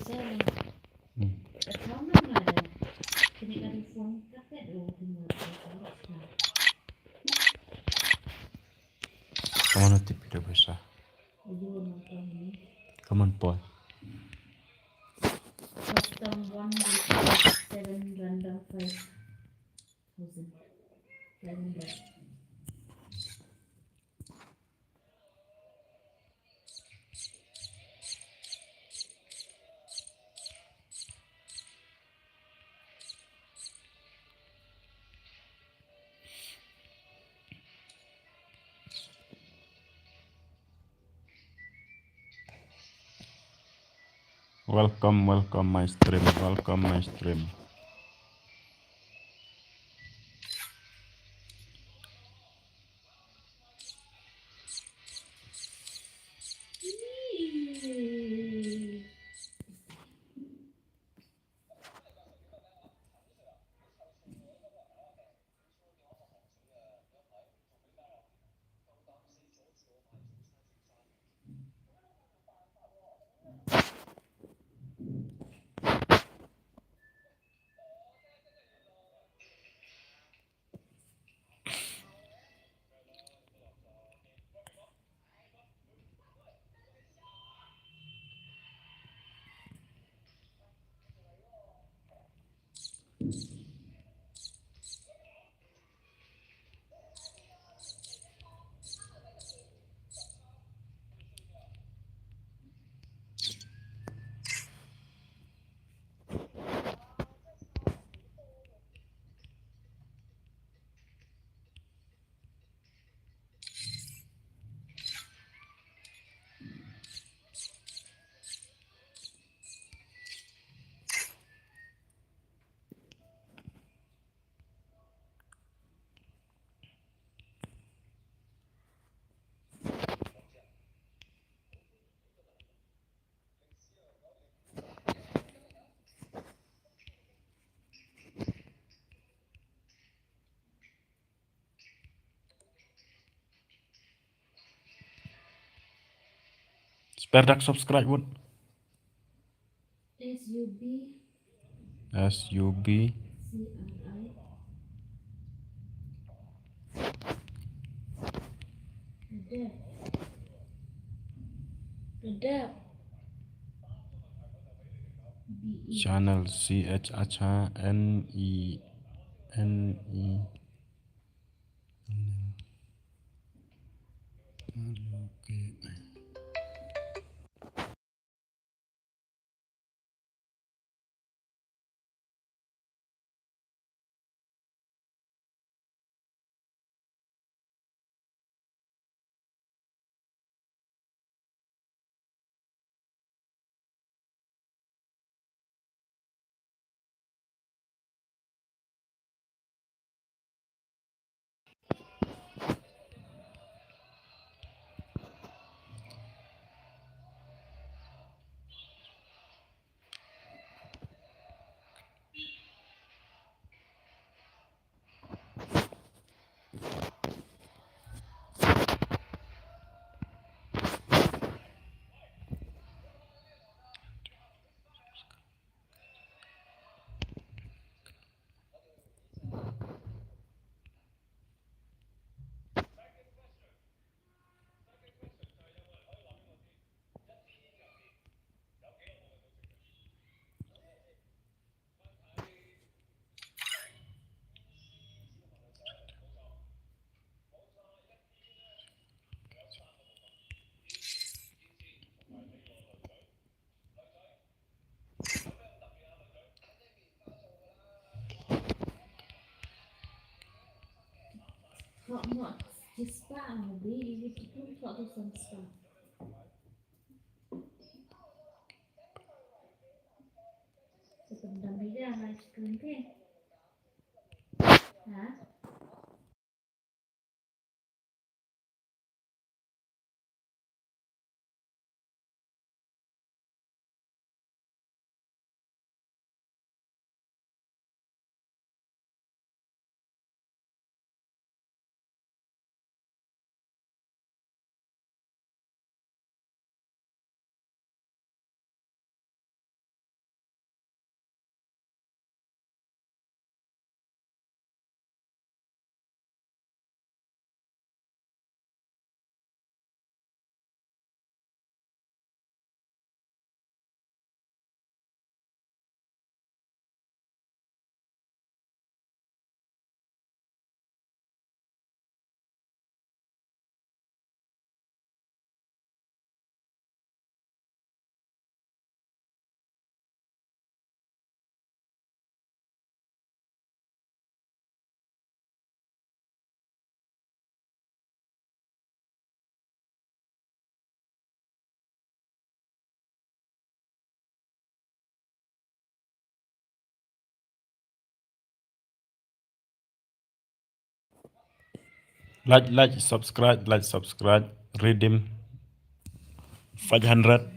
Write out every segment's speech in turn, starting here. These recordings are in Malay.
Kamu nanti tidak bisa. Kamu pun. Welcome my stream. Welcome my stream. Sperdak subscribe wood. SUB channel CHANNE. Subscribe. Redeem 500.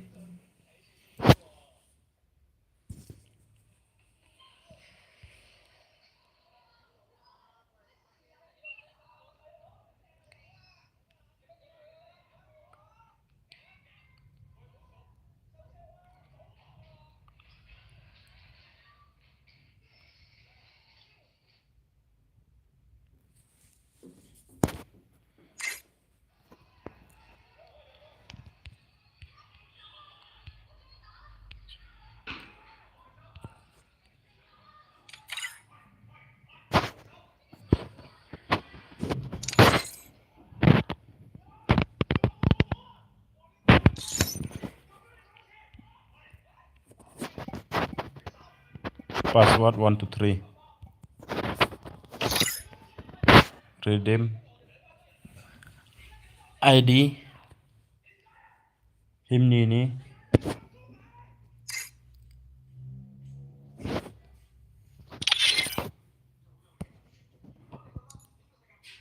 Password 123. Redeem ID ini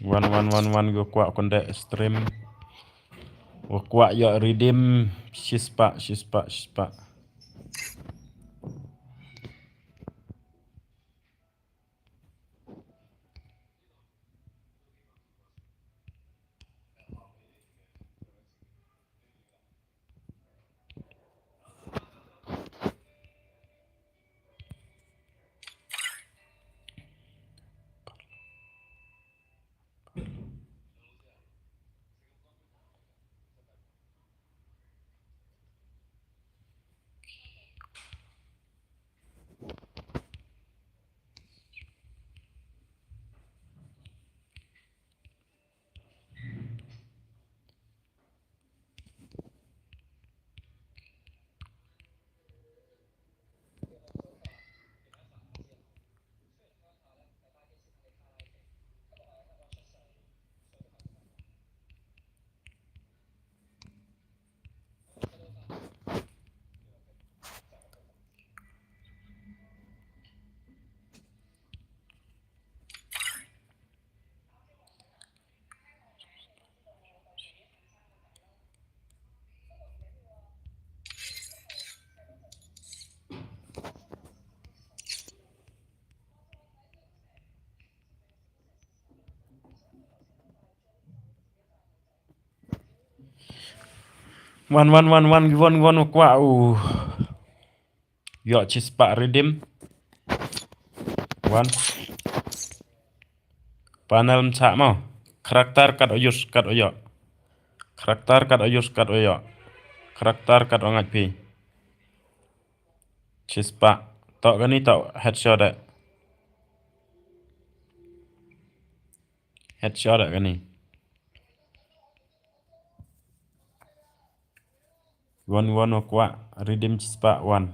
1111 go kuat konde stream go kuat yo redeem shispa. One givon kuat yo shispa redeem one panel mcak mau karakter kat oyus kat oyo karakter kat oyus kat oyo karakter kat ongat pi shispa tok gani tok headshot gani one kuat redeem shispa one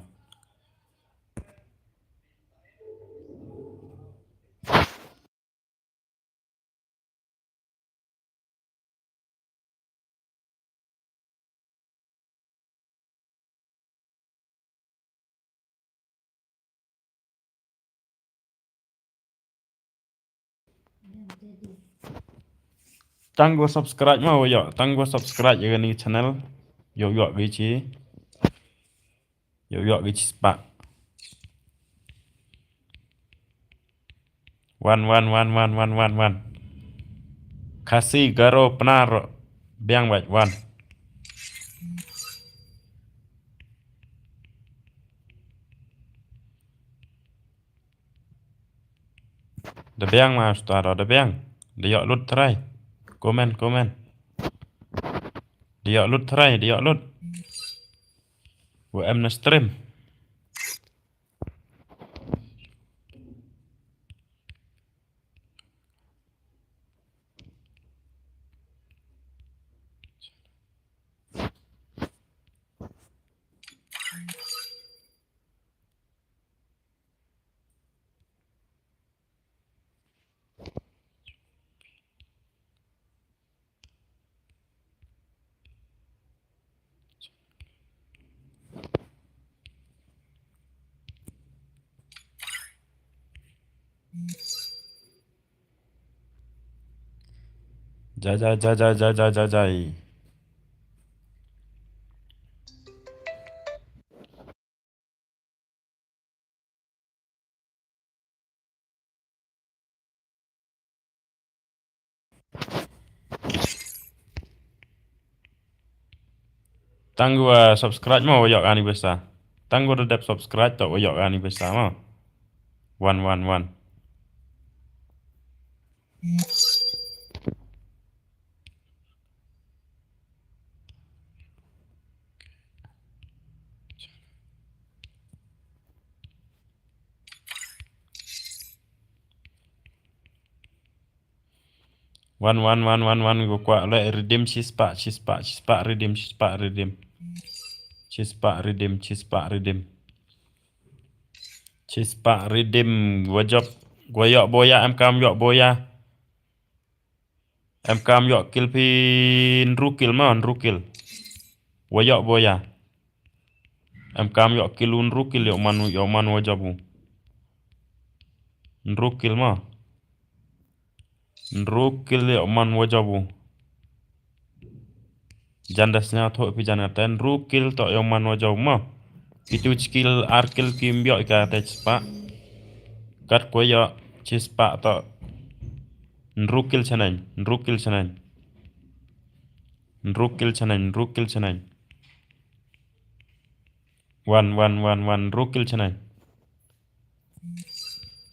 tanggo subscribe mau yo tanggo subscribe ya gani channel yo gichi spa one kasih garo penaro biang baik one the biang mas taro the biang dia lut try komen dia lut try dia lut em na stream Jai jai jai jai jai jai jai. Tanggu subscribe mau yok ani besar. Tanggu dedap subscribe tak yok ani besar mau. One. One. Gue kuat le redeem chispa redeem redeem. Chispa redeem. Gue job. Gue yok boya em kam yok boya. Em kam yok kill pin rukil mon rukil. Gue yok boya. Em kam yok kilun rukil yok manu wajabu. Rukil ma. Rukil yok man wajabu. Jandasnya thok pi janatan rukil tok yok man wajabu ma. Itu skill arkil kim yok ka te chispa. Kat gue yok chispa tok. Rukil chanai. Rukil chanai. One. Rukil chanai.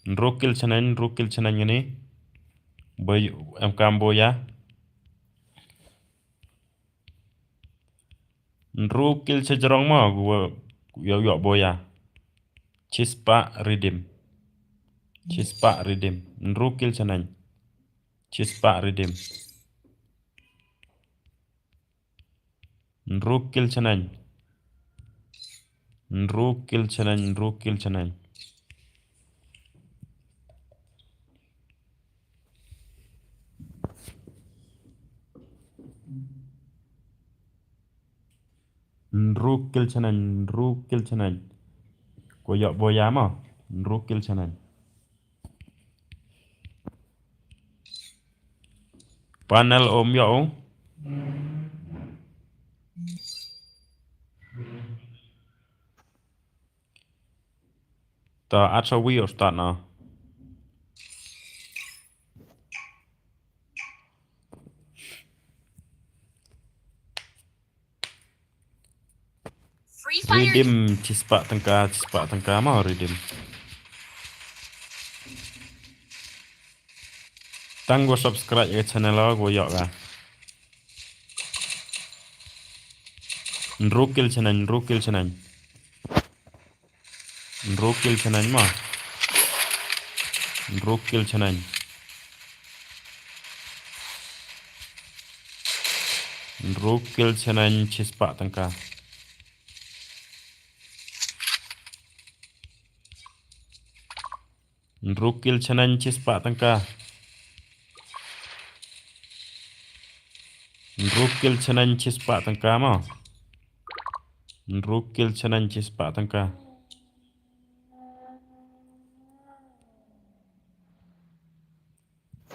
Rukil chanai ini. Boy em kam boya. Rukil sejerong ma gua yok boya. Chispa redeem. Rukil chanai. Chispa redeem. Rukil chanai. Rukil chanai. Gua yok boya ma. Rukil chanai. Panel om yok. Ta atsawi ostat na. Redeem cispa tengka mau redeem. Tang gua subscribe ke channel lo gua yok lah. Rukil chanai ma. Rukil chanai. Rukil chanai cispa tengka. Rukil chanai cispa tengka. Rukil chanai cispa tengka ma. Rukil chanai cispa tengka.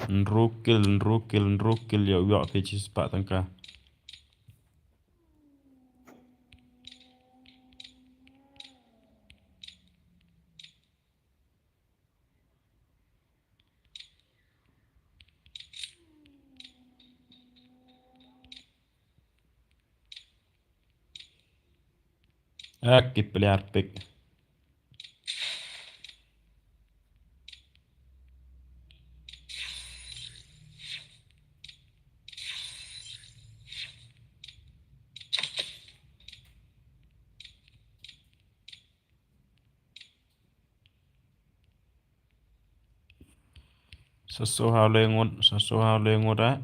Rukil yok ke cispa tengka. Akip player pick. Sesu hao lengut ah.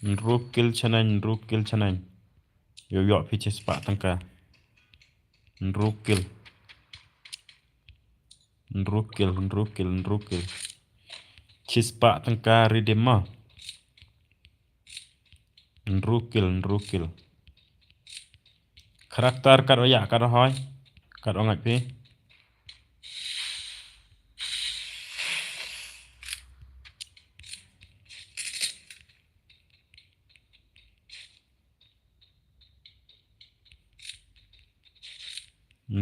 Rukil chanai. Yok pi cispa tengka. Rukil. Cispa tengka redeem ma. Rukil. karakter kat oyak kat hoy kat ongat pi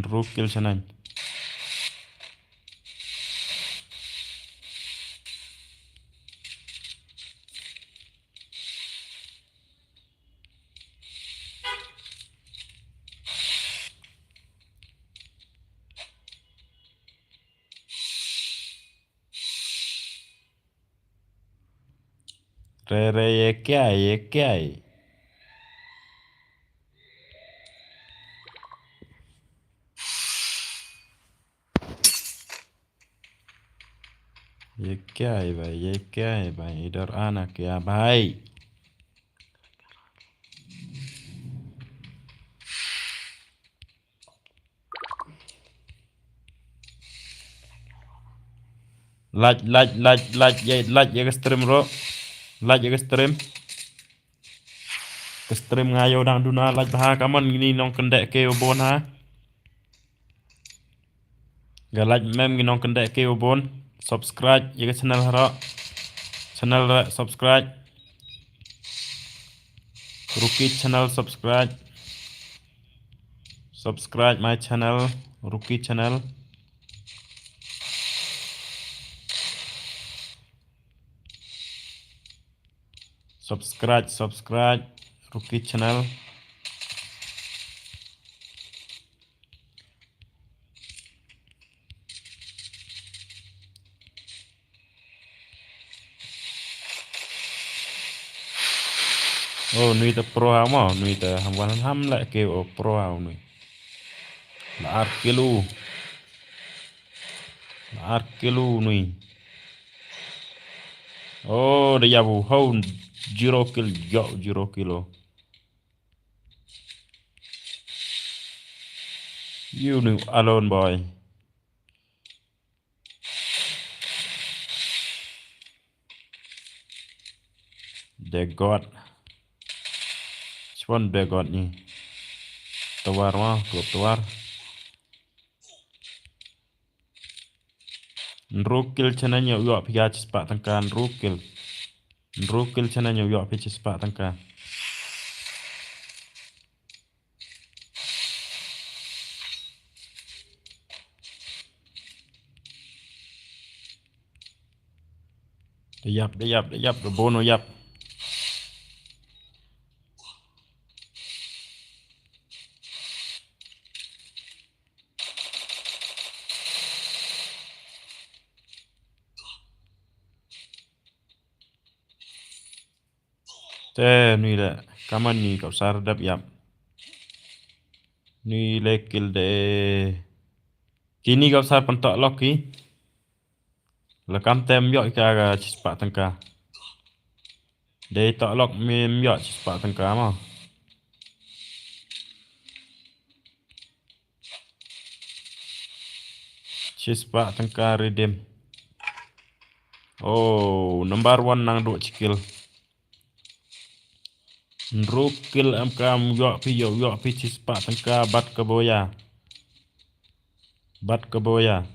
Ruki.channel re yekai yekai bai idar anak ya bai like ya stream ro like ya stream ke stream ngayo dang duna like bah kaman gini nong kendek ke obon ha ga like mem gini nong kendek ke obon subscribe ya channel ro channel ra subscribe Ruki.channel subscribe my channel Ruki.channel subscribe Ruki.channel oh nui ta pro amo nui ta hamwan ham la ke o pro au nui la arkilu nui oh de yabu how 0 kilo you knew alone boy the god chwan the god ni tawar ma klub tawar Ruki.channel nyo yo pia chispa tangkan Ruki.channel nyo yo pia chispa tangkan de yap de bono yap te nui le kaman ni kau sar dap yap nui lekil de kini kau sar pentok loki lekam tem yo ka ga chispa tangka de tok lok mem yo chispa tangka ma chispa tangka redeem oh number 1 nang do skill Rukil am yo pi chispa tangka bat keboya bat keboya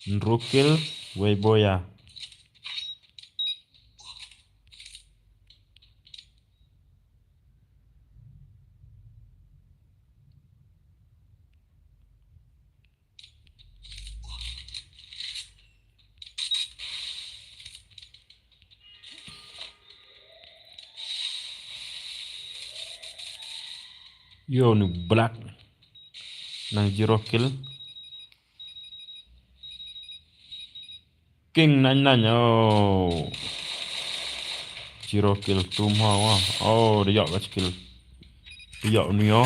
Rukil we boya yo nu black nang 0 kill king nan oh 0 kill tum ha oh de yo ga skill de yo nu yo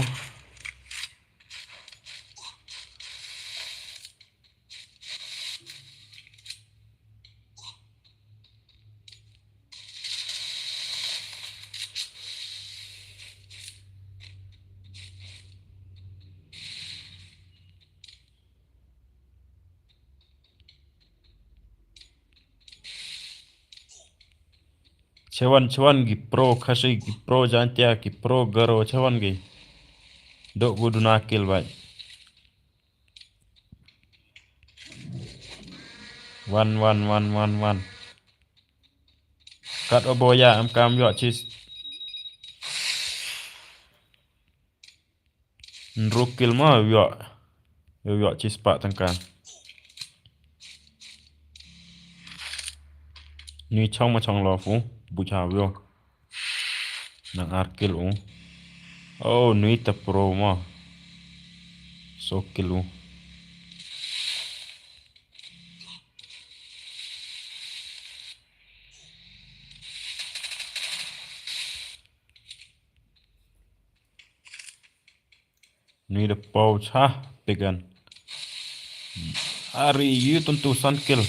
Cuan gi pro kasi gi pro jantia gi pro garo cuan gi. Dok gudu nakil bai. One. Kat oboya am kam yo chis. Rukil ma yo chis pak tangkan. Ni chong ma chong lo fu. Bucha yo. Nang arkil u. Oh ni ta pro ma. So kilu. Ni the pouch ha pegan. Ari yu tentu sun kill.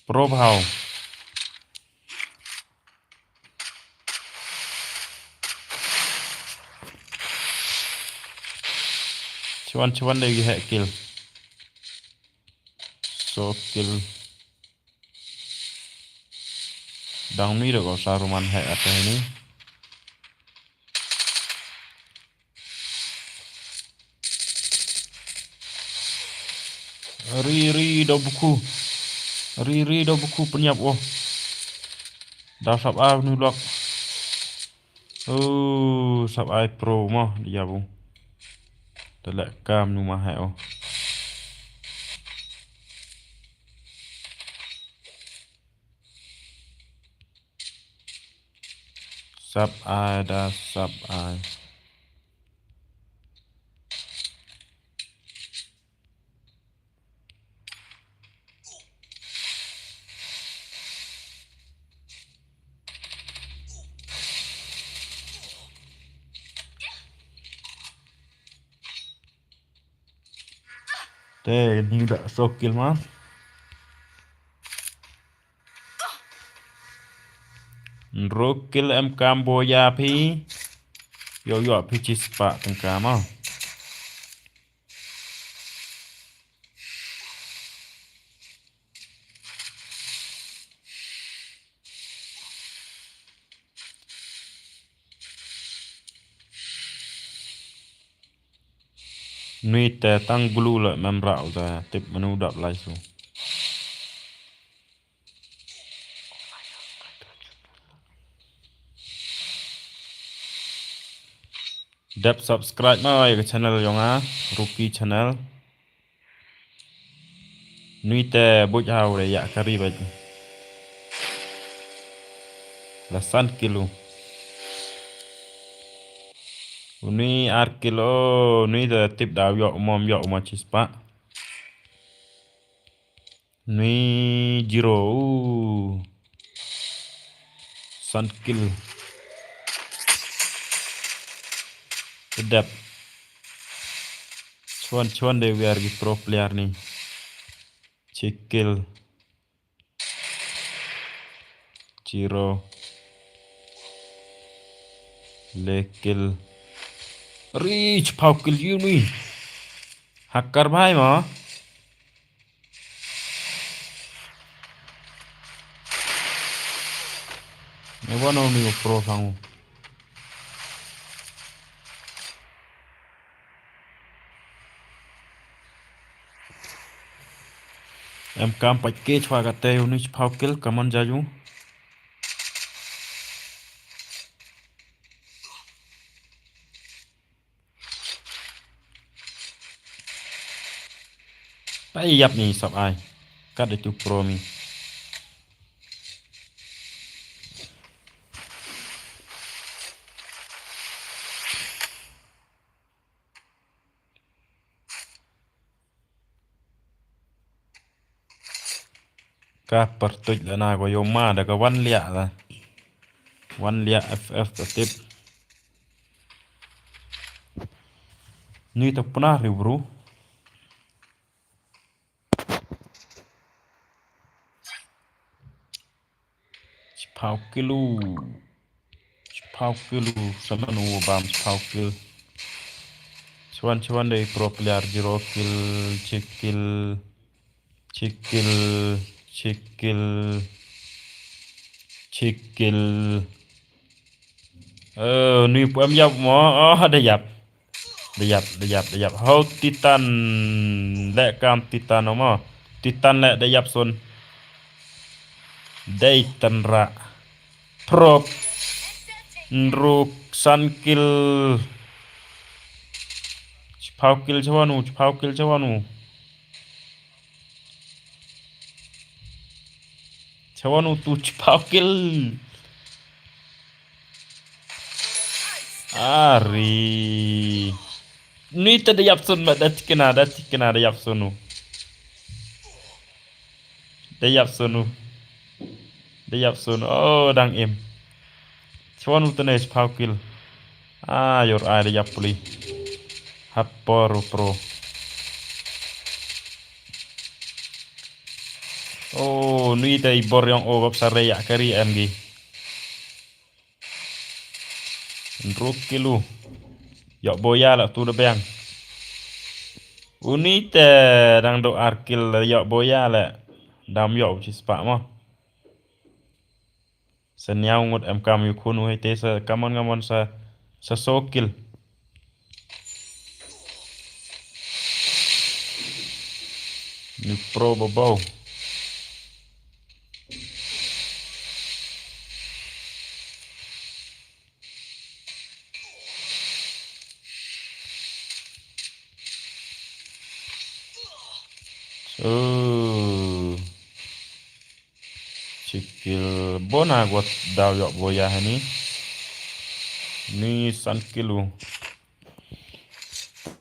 Pro bhau. Cuan lagi hack kill. So kill. Dang ni dah kau saruman hack atas ini. Ri do buku. Ri do buku penyap oh. Dah sab a nu lok. Oh, sab ai pro mah dia bu. Telak kam nu mah hack oh. Sab ai dah sab ai. Teh ni dah so kill mah. Rukil em Cambodia phi. Yo phi chis pak tangka mah. Nui te tang blue la mem rau ta tip menu dap lai su. Dap subscribe ma ke channel yong a Ruki.channel. Nui te buj hau le ya kari ba. La san kilo. Nui ar kilo nui te tip dau yo mom yo ma chis pa. Nui jiro. San kilo. Sedap. Cuan de biar gi pro player ni. Cikil. Jiro. Lekil. Reach pau kill you ni. Hacker bhai ma. Ni one only pro sang. Em cam bạch kê chwa ka te uni pau kill kaman jaju. Pai yap ni sab ai. Kat itu pro mi. Ka pertuj la na ko yo ma da ka wan lia la. Wan lia FF ta tip. Ni ta pernah bro. Pau kilu. Pau kilu sama nu bam pau kill. Cuan dari pro player jiro kill cikil. skill nuôi của em dọc mỏ đây dập đây dập hậu titan lệ cam titan nó mà titan lệ đây dập xuân đây tân ra prop ruk sun kill phao kill choanu tu phao kill ari ni tadi yap sun ma dat kena da yap sunu da yap sunu oh dang em chawanu tene phao kill yor ai da yap puli hapor pro oh ni tay bor yang o bab sare ya kari mg ndruk kilu yok boya la tu de bang unite dang do arkil yok boya la dam yok chi spa mo senyau ngut em kam yu khunu he te sa kamon sa sokil ni pro bobo Cikil bona gua daw yok boya ni san kilu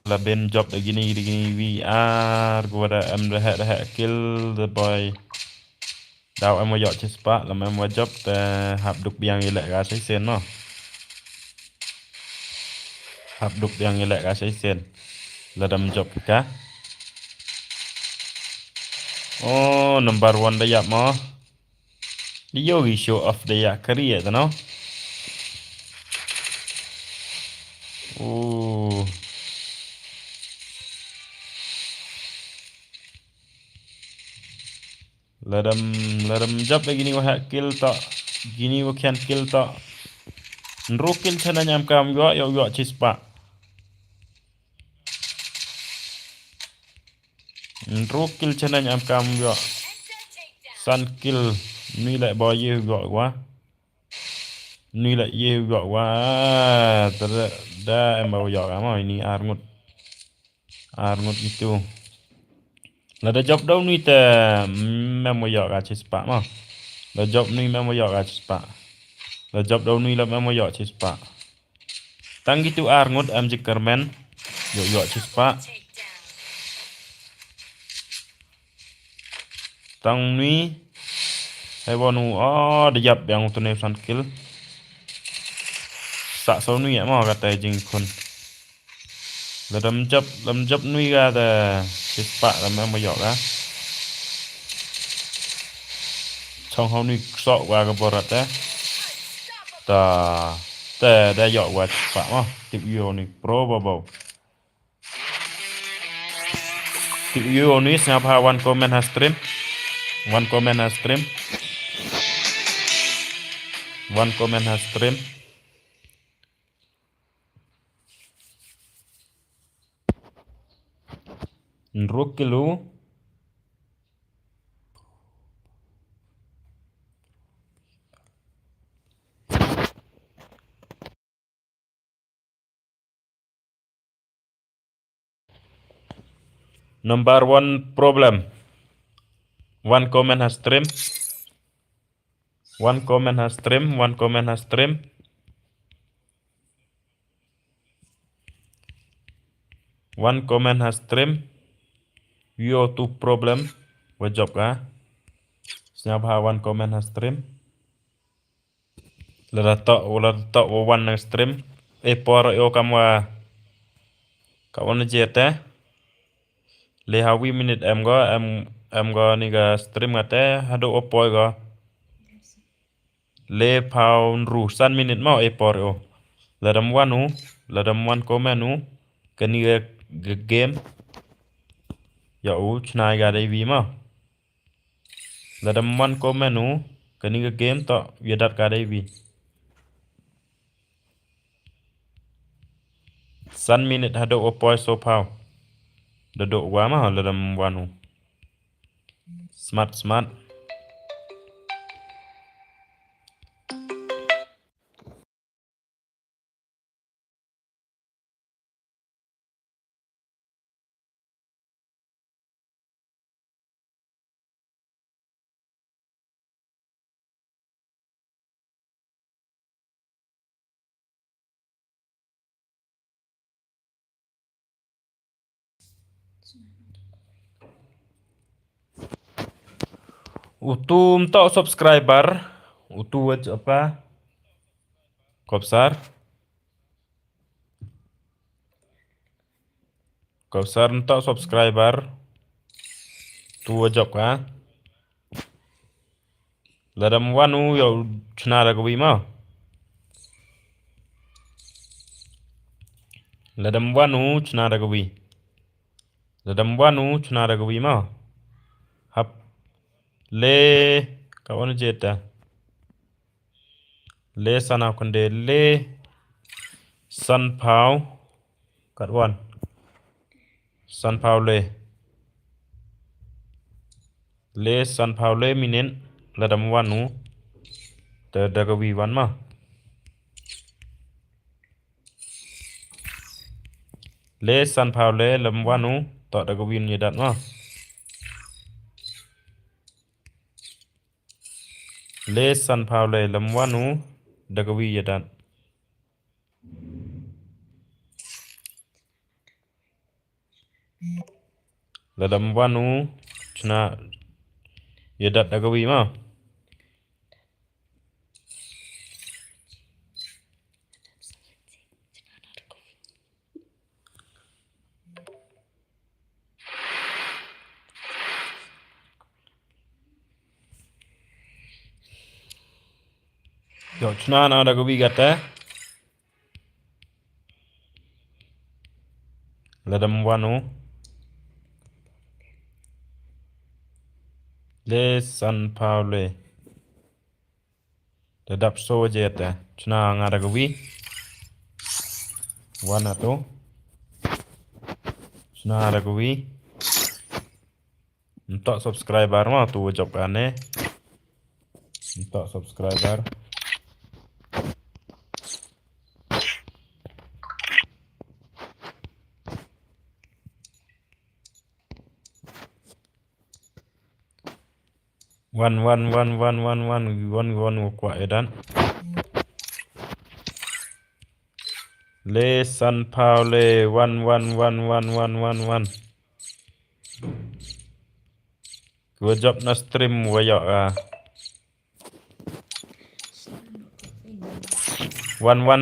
la ben job da gini VR gua da em da kill the boy daw em yok chispa la em job ta hap duk biang ilek ga sai sen no hap duk biang ilek ga sai sen la dam job ka oh number 1 da yap mo di yogi show off da ya career da no ladam job lagi ni wah kill ta gini wa can kill ta nrokil chana nyam kam yo chispa nrokil chana nyam kam yo san kill ni lại boy ye gọi quá ni lại ye gọi quá da em bao giờ mà ini arngut itu là đã job đâu ni te mem mo yo ga chispa mà là job ni mem mo yo ga chispa là job đâu ni là mem mo yo chispa tang gitu arngut am jikermen yo chispa tang ni hay bonu de yap yang tu ne san kill sa sau nuôi mà gạt tay jing kun là đâm chấp nuôi ra là chết bạ là mang mà dọ ra trong hôm nuôi sọ qua cái bờ rạch đấy ta đã dọ qua chết bạ mà tiếp yêu này pro bầu tiếp yêu này snap ha one comment has stream one comment has stream Rukilu number 1 problem one comment has stream one comment has stream YouTube problem wajab ka snap ha one comment has stream la ta one stream por yo kamwa kawan jete le ha wi minute em go ni ga stream ngate hado opoi go le pound ru san minute mau por yo la dam one comment nu kani game ya u chna ga dai vi ma la dam one comment nu Kani ke game to viadat ka dai vi. San minute hado opoi so pau. Dodok gua mah dalam wanu. Smart smart. Utum to subscriber. Utu aja apa? Kopsar. Kopsar to subscriber. Tu aja ka. Ladam wanu yo chnara ko ma. Ladam wanu chnara ko bi. Ladam wanu chnara ko ma. Hap le kawan jeta. Le sana konde le san pau kat wan. San pau le. Le san pau le minen ladam wanu. Te dagawi wan ma. Le san pau le lam wanu to dagawi nyedat ma. Le san pau le lam wanu dagawi yedat. Ladam wanu chna yedat dagawi ma. Yo chna na dagawi gata. Ladam wanu le san pau le dadap so jeta chna nga dagawi wana to chna dagawi untuk subscriber ma tu job ane untuk subscriber one kwa edan le san pau le one gua job na stream wayo one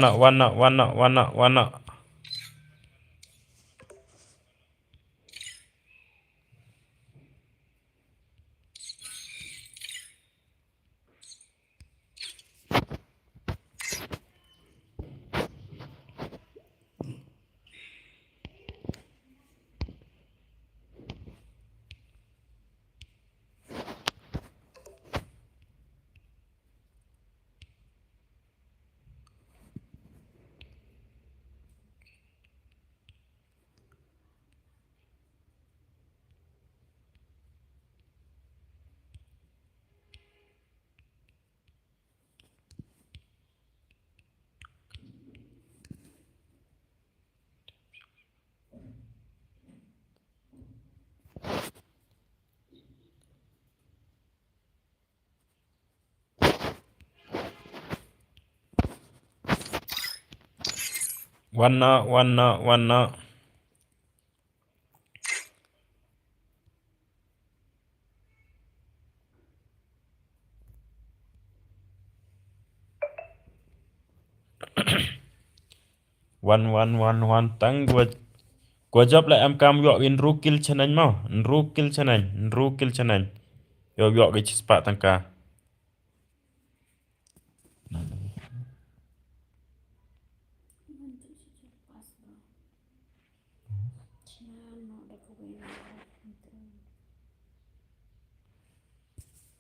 tang gua job lại em cam yo in Ruki.channel mau Ruki.channel yo cái spa tangka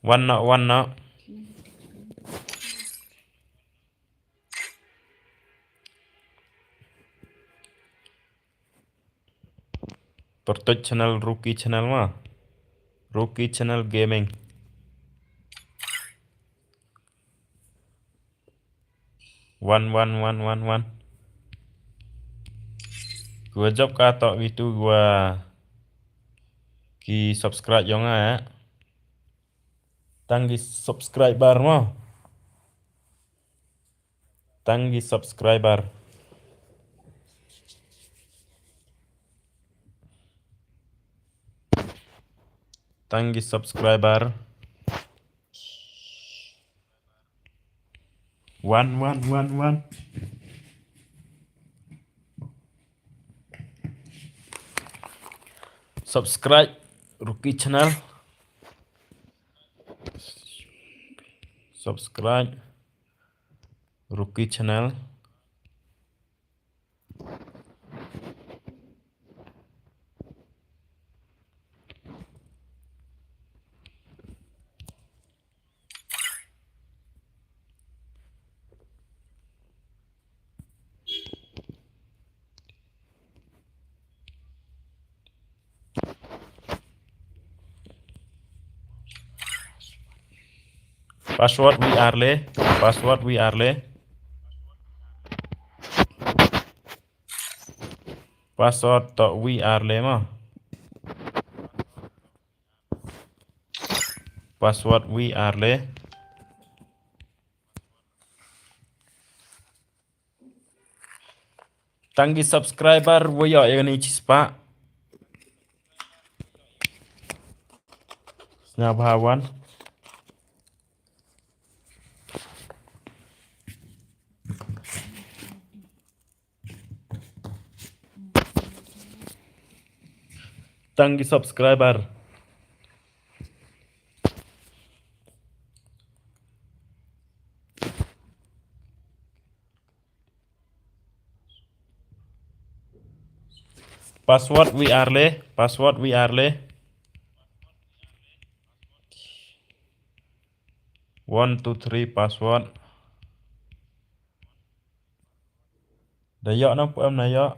one channel Ruki.channel mah. Ruki.channel gaming. One. Gua job kata itu gua ki subscribe yang ya. Tanggi subscriber mah. Tanggi subscriber. Tanggi subscriber. One. Subscribe Ruki.channel. Subscribe Ruki.channel. Password we are le. Password to we are le mah. Password we are le. Tanggi subscriber woyo ini cispa. Snabawan. Tanggi subscriber. Password we are le. 1 2 3 password. Dayak nampu em dayak.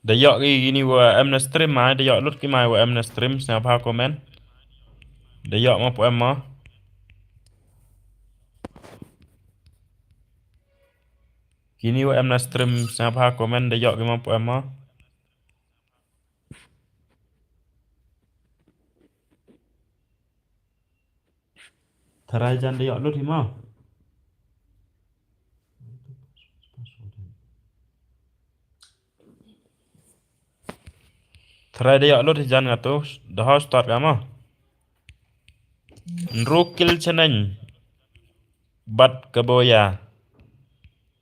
Dayak gini wa em na stream mai dayak lut ki mai wa em na stream snap komen. Dayak mampu em mah. Kini wa em na stream snap komen dayak ki mampu em mah. Tarai jan dayak lut hi mah. Tarai dayak lut hi jan ngatu dah start ka mah. Nrukil chanany bat kaboya.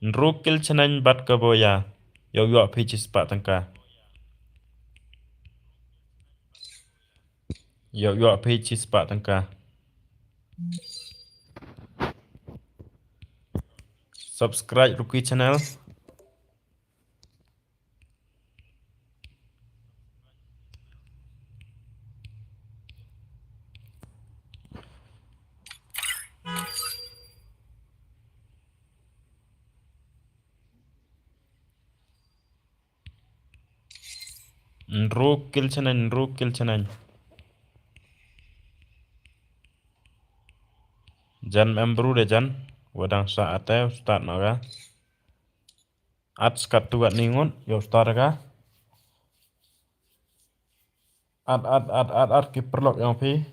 Nrukil chanany bat kaboya. Yo pitches pat tangka. Yo pitches pat tangka. Subscribe Ruki.channel. Nrukil chanany. Jan membru de jan. Wadang saatnya start naga. At skat tuat ningun. Yo start ka. At kiperlok yang pi.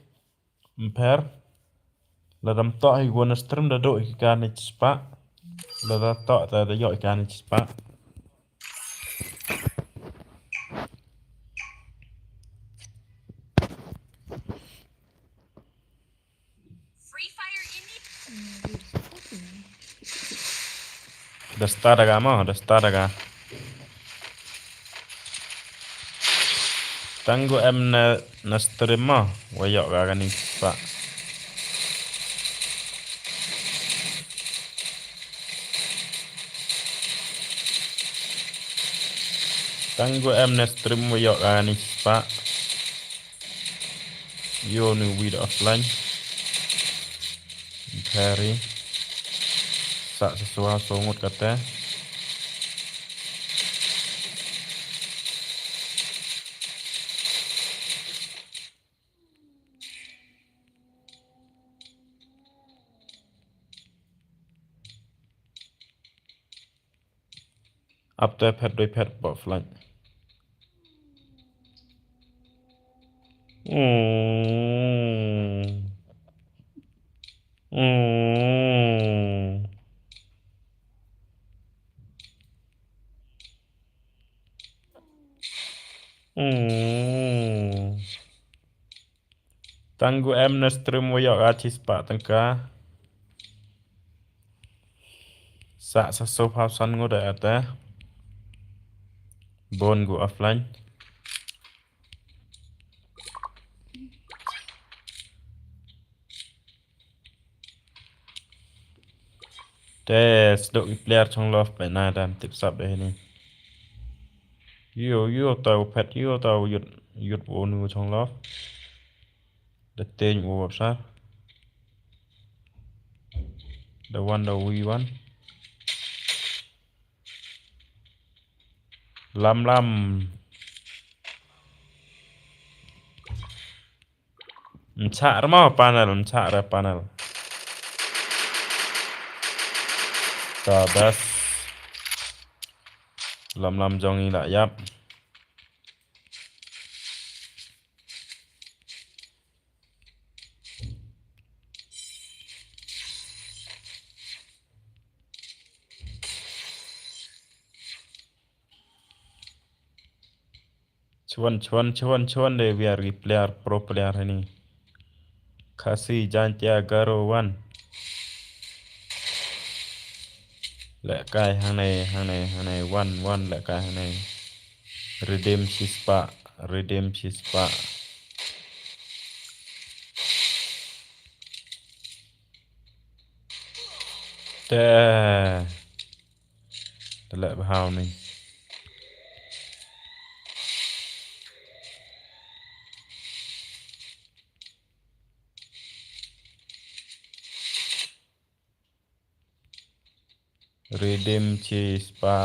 Mper. Ladam tok hi guna stream daduk ikan ni cispa. Ladam tok ta dayok ikan ni cispa. Dah start agak mah, dah start agak. Tanggu em na stream mah, wayok agak ni pak. Tanggu em na stream wayok agak ni pak. Yo ni video offline. Carry. Sak sesuatu songut kata. Up to pet doi pet offline. Tanggu em na stream wayok acis pak tengka. Sak sesuatu hausan ngoda ata. Bon go offline. Tes dok player trong love pe na dan tip sap deh ni. Yo tau pet yo tau yut wonu trong love. The thing wo sa. The one the we one. Lam. Mchak mau panel mchak ra panel. Ta bas. Lam jong ni la yap. Cuan deh biar player pro player ini. Kasih jantia garo one. Lek kai hang này one lek kai hang này. Redeem chispa. Teh. Lek bahau ni. Redeem chispa.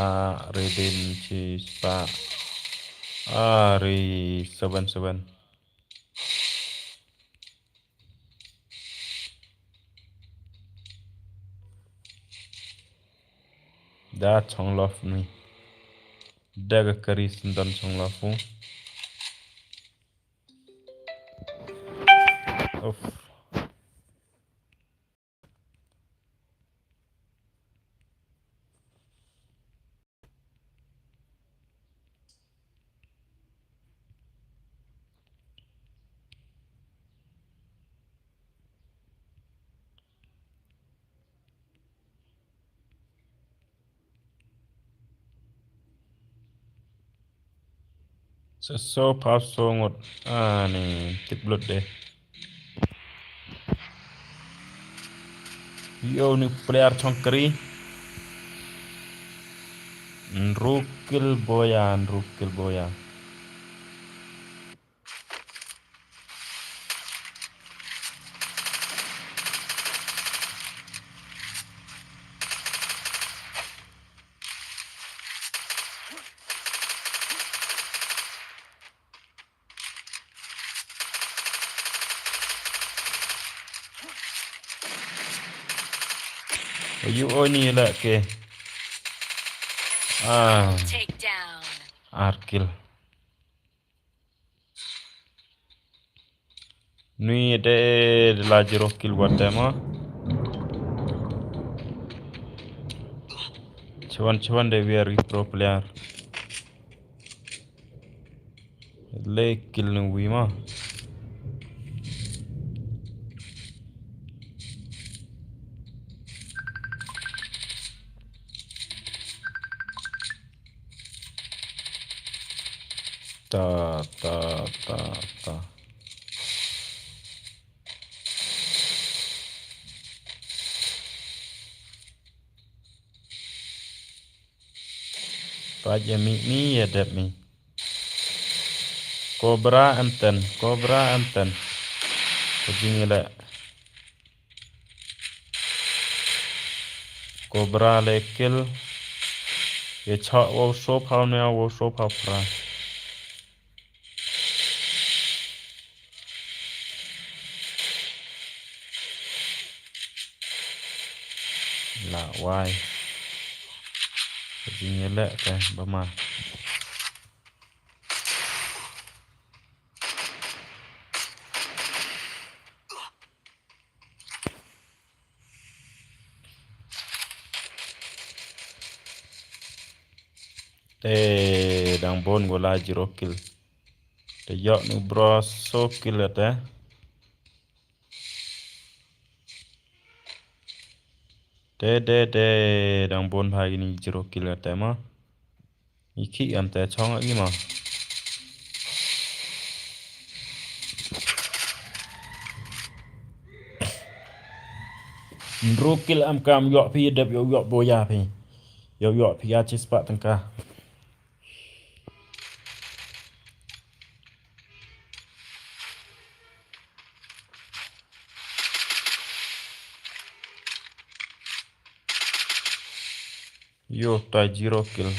Ari 7. Dah chong love ni. Dah keris dan chong love fu. Of. So pas songot. Ni tip blood deh. Yo ni player chong keri. Rukil boya. You ni lah ke. Arkil. Ni de lagi rokil buat tema. Cuan de biar pro player. Lekil nunggu mah. ta ta ta ta. Raja mi ya dep mi. Cobra enten. Begini lah. Cobra lekil. Ye chak wo shop hao nea wo shop hao pra. La wai. Begini lah teh bama. Dang bon gola jiro kill. Te yok nu bro so kill teh. Dang bon bhai ni jiro kill teh ma. Iki am teh chong lagi ma. Rukil am kam yok pi dep yok boya pi. Yok pi aci sepak tengkah. Yo ta jiro kill.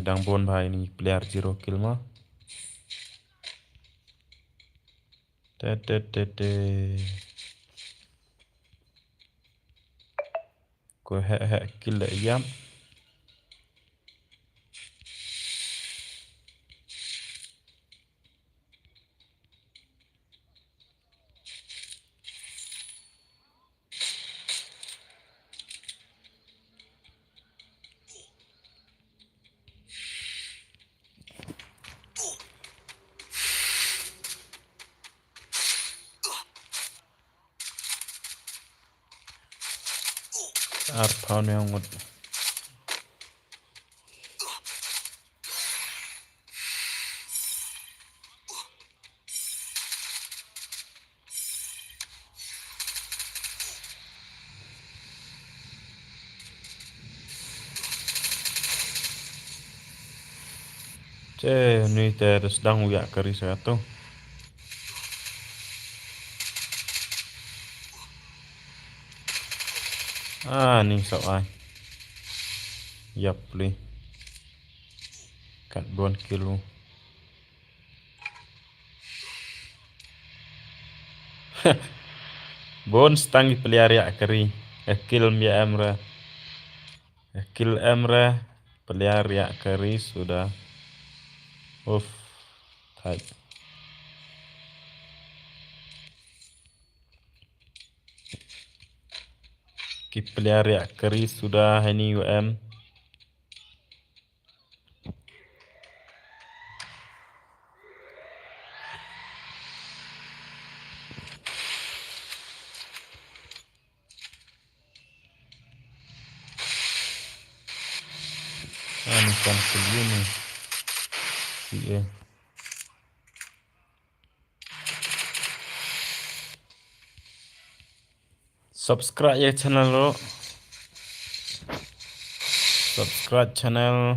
Dang bon bhai ni player jiro kill ma. Te. Ko hek kill le yam. Ar phao neo ngot. Ni te sedang uyak kari satu. Ni sok ai. Yap li. Kat bon kilo. Bon stang player yak kari. Kill mi emre. Kill emre. Player yak kari sudah. Uff. Tight. Ki player yak kari sudah ini UM. Ni kan kill ni. Iya. Subscribe ya channel lo. Subscribe channel.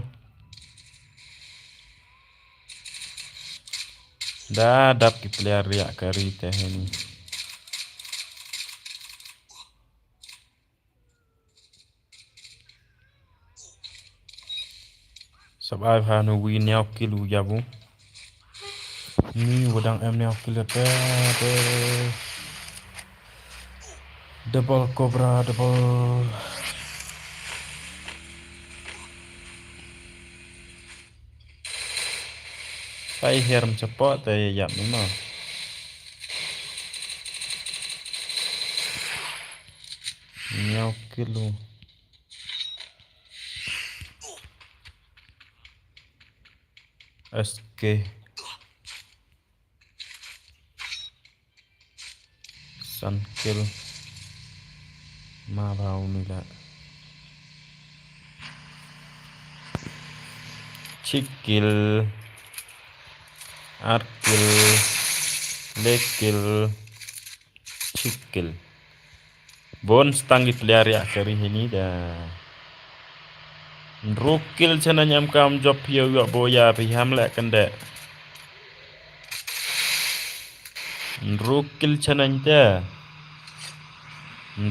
Dah dap ki player yak kari teh ini. Survive hanu win yaw kill jabu. Ni wadang em yaw kill teh. Double cobra double. Pai herm cepot teh yap ni mah. Yaw kill. SK Sun kill ma bau ni lah. Cikil, arkil, lekil, cikil. Bon stangi player ya kari ini dah. Rukil cina nyam kam job piau yak boya pi hamlek kende. Rukil cina nyte.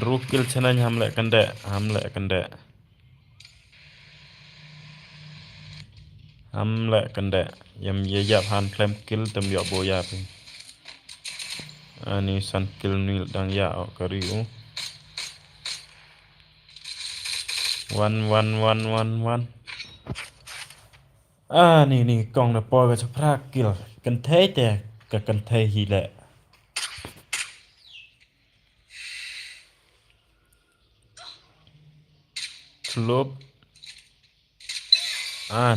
Rukil cina hamlek kende, hamlek kende. Hamlek kende. Yam yap han klem kill tem yak boya pi. Ani san kill nil dang ya kari u. One. Ni kong na poi ka prak kill. Kan thay te ka kan thay hi le. Klub.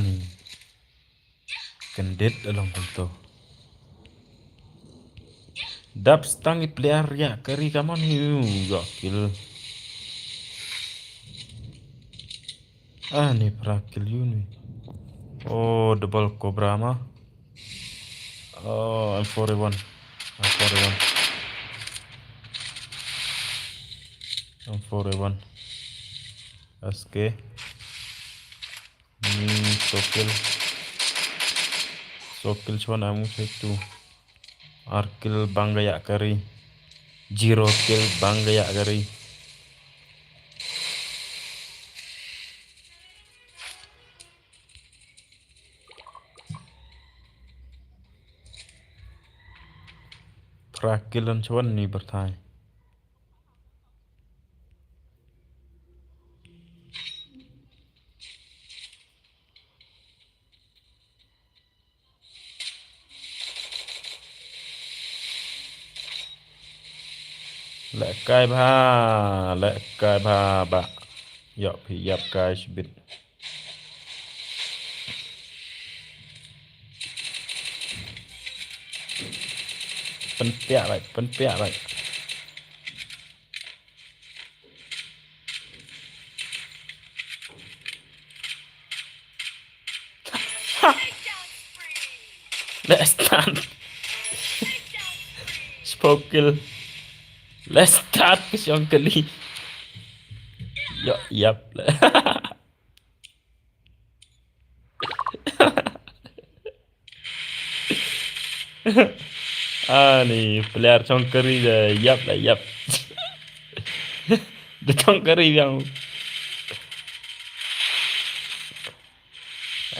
Ni. Kan dit along konto. Dap stangi player ya kari kamon hiu ya kill. Ni prak kill you ni. Oh, double cobra mah. Oh, I'm 41. SK. Sokil cuman amu itu. Arkil bangga ya kari. Zero kill bangga ya kari. Prakilan cuman ni bertai. Lek kai ba ba. Yok pi yap kai bit. Penpiak baik. Let's start. Spokil. Let's start ke siang kali. Yap. Ni player congkeri dah. Yap. Dia congkeri yang.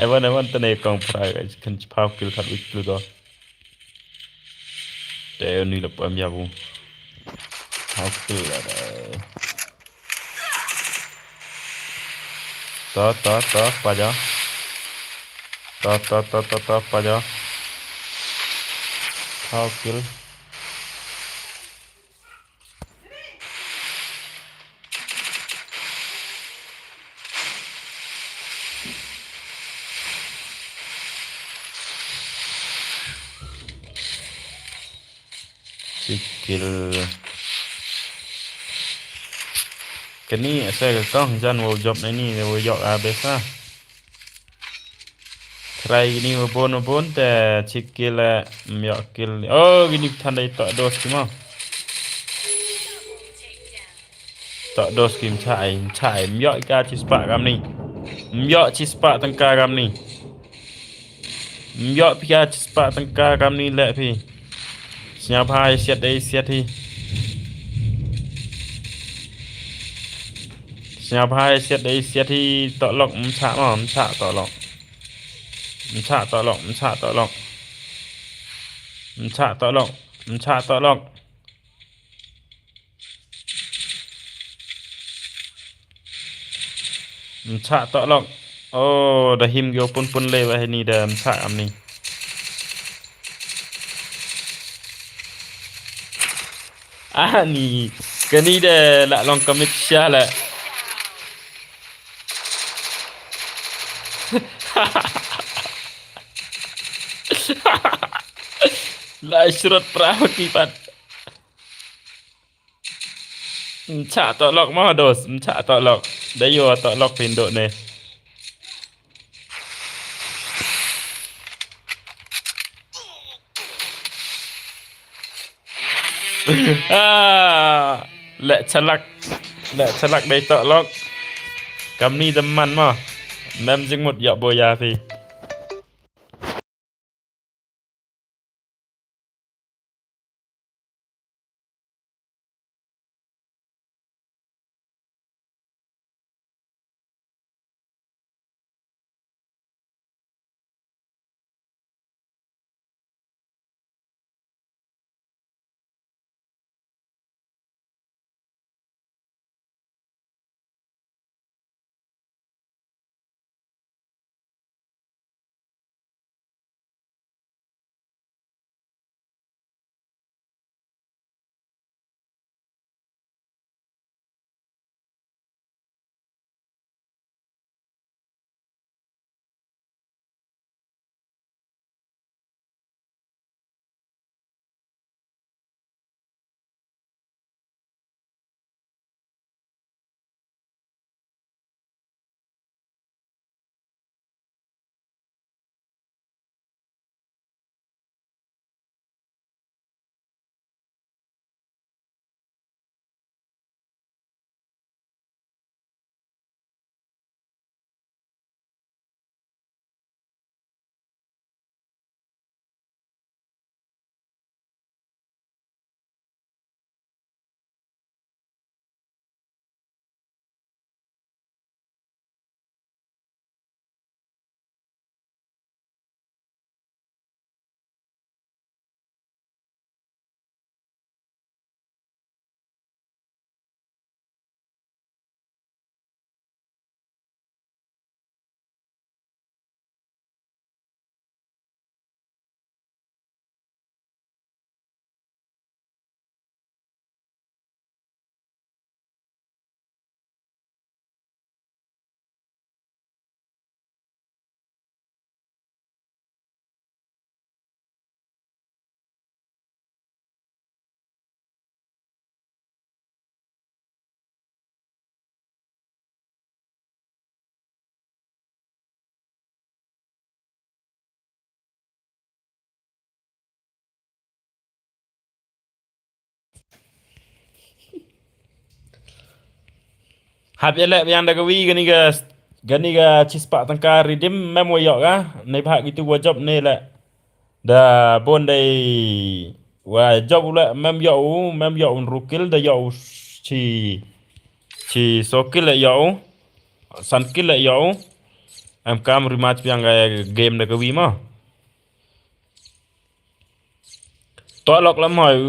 Ewan tane kong prai kan pau kill kat kill go. Teo ni lep am yabu. Pau kill ada. Ta paja. Ta paja. Pau kill. Skill. Kini saya kong jan wo job ni wo yok abesa. Try ini wo bon te skill myok kill. Oh gini tandai tok dos kimo. Tok dos kim chai myok ka chispa gam ni. Myok chispa tangka gam ni. Myok pia chispa tangka gam ni le pi. Siap hai siat hi. Siap hai siat hi tok lok mcha tok lok. Mcha tok lok. Mcha tok lok. Oh, dah him gyo pun le wah ni dah mcha am ni. Ni kani dah lak long commit syah lah. Lai surat perahu kipat. Mcha tok lok mah dos, mcha tok lok. Dayo tok lok pindok ni. Lek celak dai tok lok. Kam ni teman mah. Mem jengmut ya boya fi. Hab elek yang dah gawi gani guys. Gani ga cispak tangkar ridim mem woyok ga. Nei bahak gitu wajab nei lek. Da bon dai wajab ula mem yo un rukil da yo chi chi sokil lek yo. Sankil lek yo. Em kam rematch yang ga game da gawi mah. Tok lok lam hoi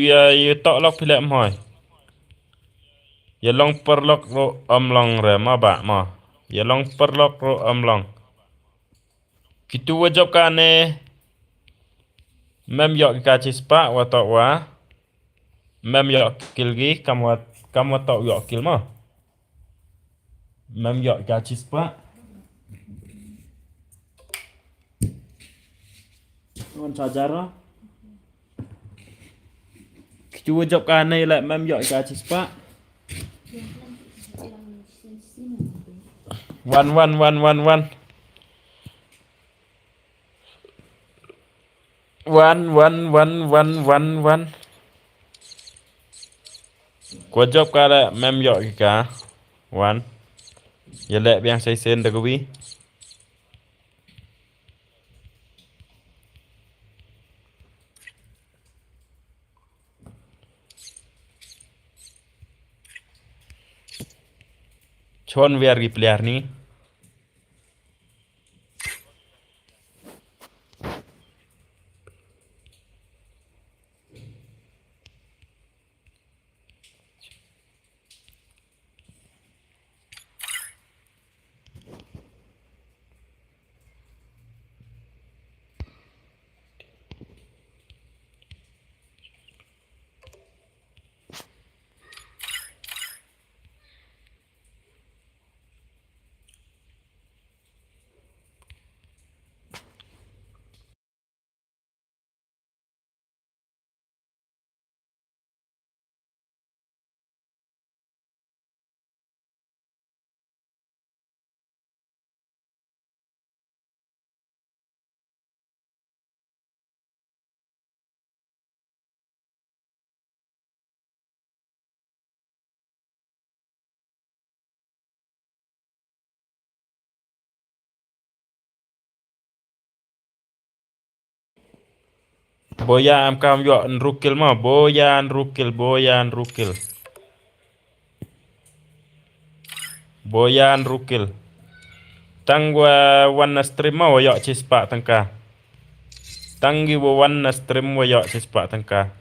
ya tok lok pilek hoi. Ya long perlok ro long re ma ba ma. Ya long perlok ro long. Kitu wajab kane mem yok ka cispa wa tok wa mem yok kil gi kam wa tok yok kil ma. Mem yok ka cispa on charger ma. Kitu wajab kane la mem yok ka cispa. One. One. Wajab ka la mem yok ka. One. Ya lek biang sai sen da gawi. Chon biar gi player ni. boya am kam yo rukil ma boyan rukil boyan rukil tang wa wan stream ma yo cispa tangka tangi wa wan stream wa yo cispa tangka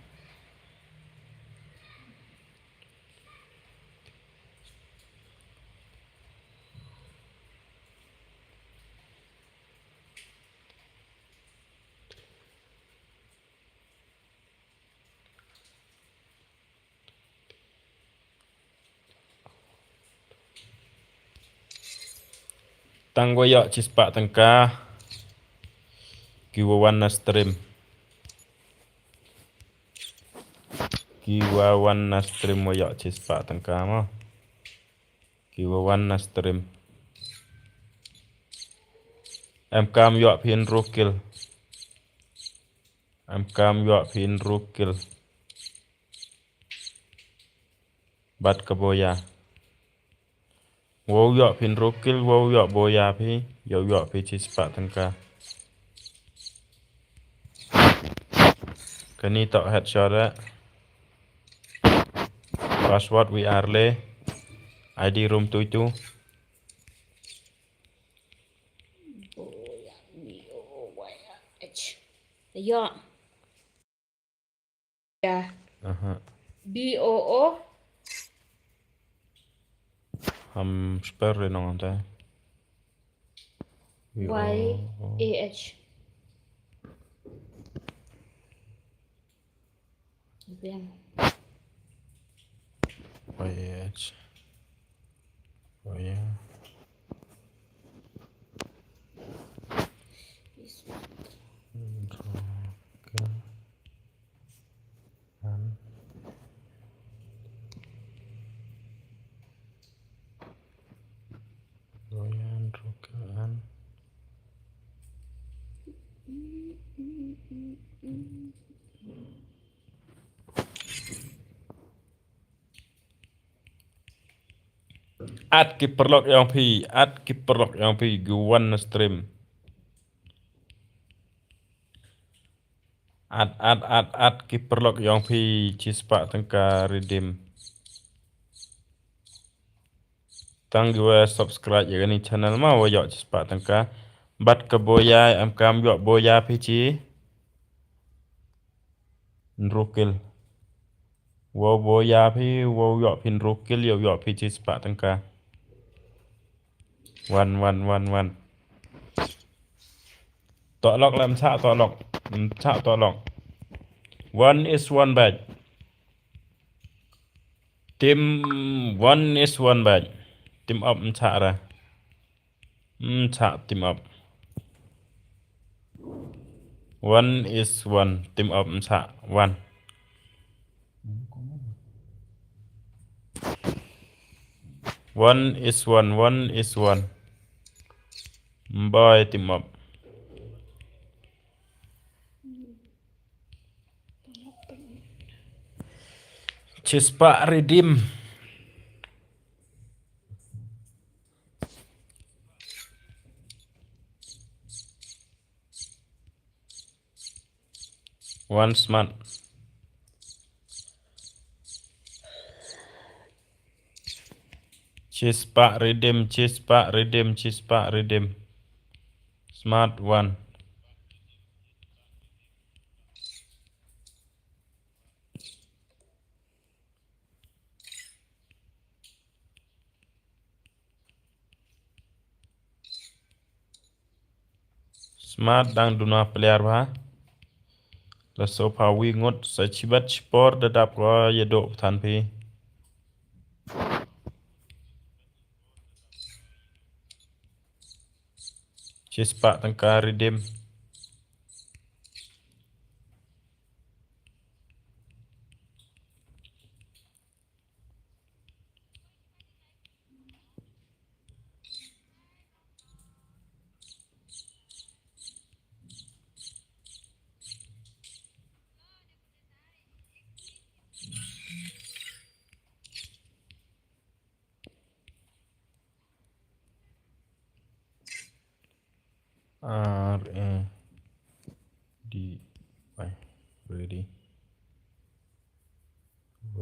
tang wa yo cispa tangka kiwa wan stream kiwa wan stream wa yo cispa tangka ma kiwa wan stream em kam yo pin rukil em kam yo pin rukil bat ka boya wow yo pin rukil wow yo boya phi yo phi cispa tangka kani to headshot password we are le ID room 22 Yo. Ya. aha BOO. spell nong ta YAH. Bien. YH oh yeah Goyan rukilan ad kiperlok yang pi ad kiperlok yang pi guwan stream ad kiperlok yang pi cispa tengka redeem tang gue subscribe ya ni channel ma wo yo cispa tengka bat ke boya am kam yo boya pi ci nrukil wo boya pi wo yo pin rukil yo pi cispa tengka one tok lok lam cha tok lok one is one bag team one is one bag team up cha ra cha team up one is one team up cha one one is one boy team up cispa redeem one smart cispa redeem smart one smart đang duna player ba la so pa wi ngot sa chibat sport dadap ko yedo tan pi cispa tangka redeem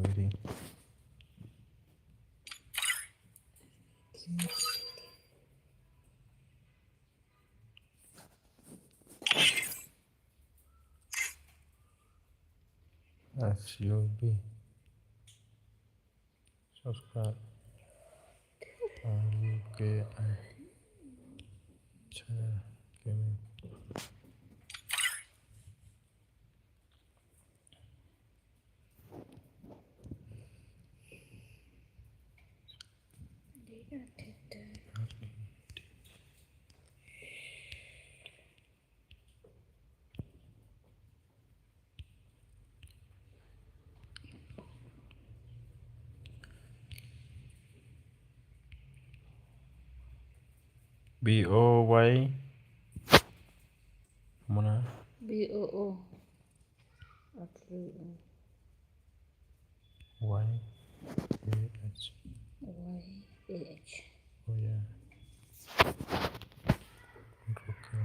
waiting. SUB. Subscribe. Ruki.channel. Gaming. BOY. Mana? BOO. YAH. YAH. Oh yeah. Ruki.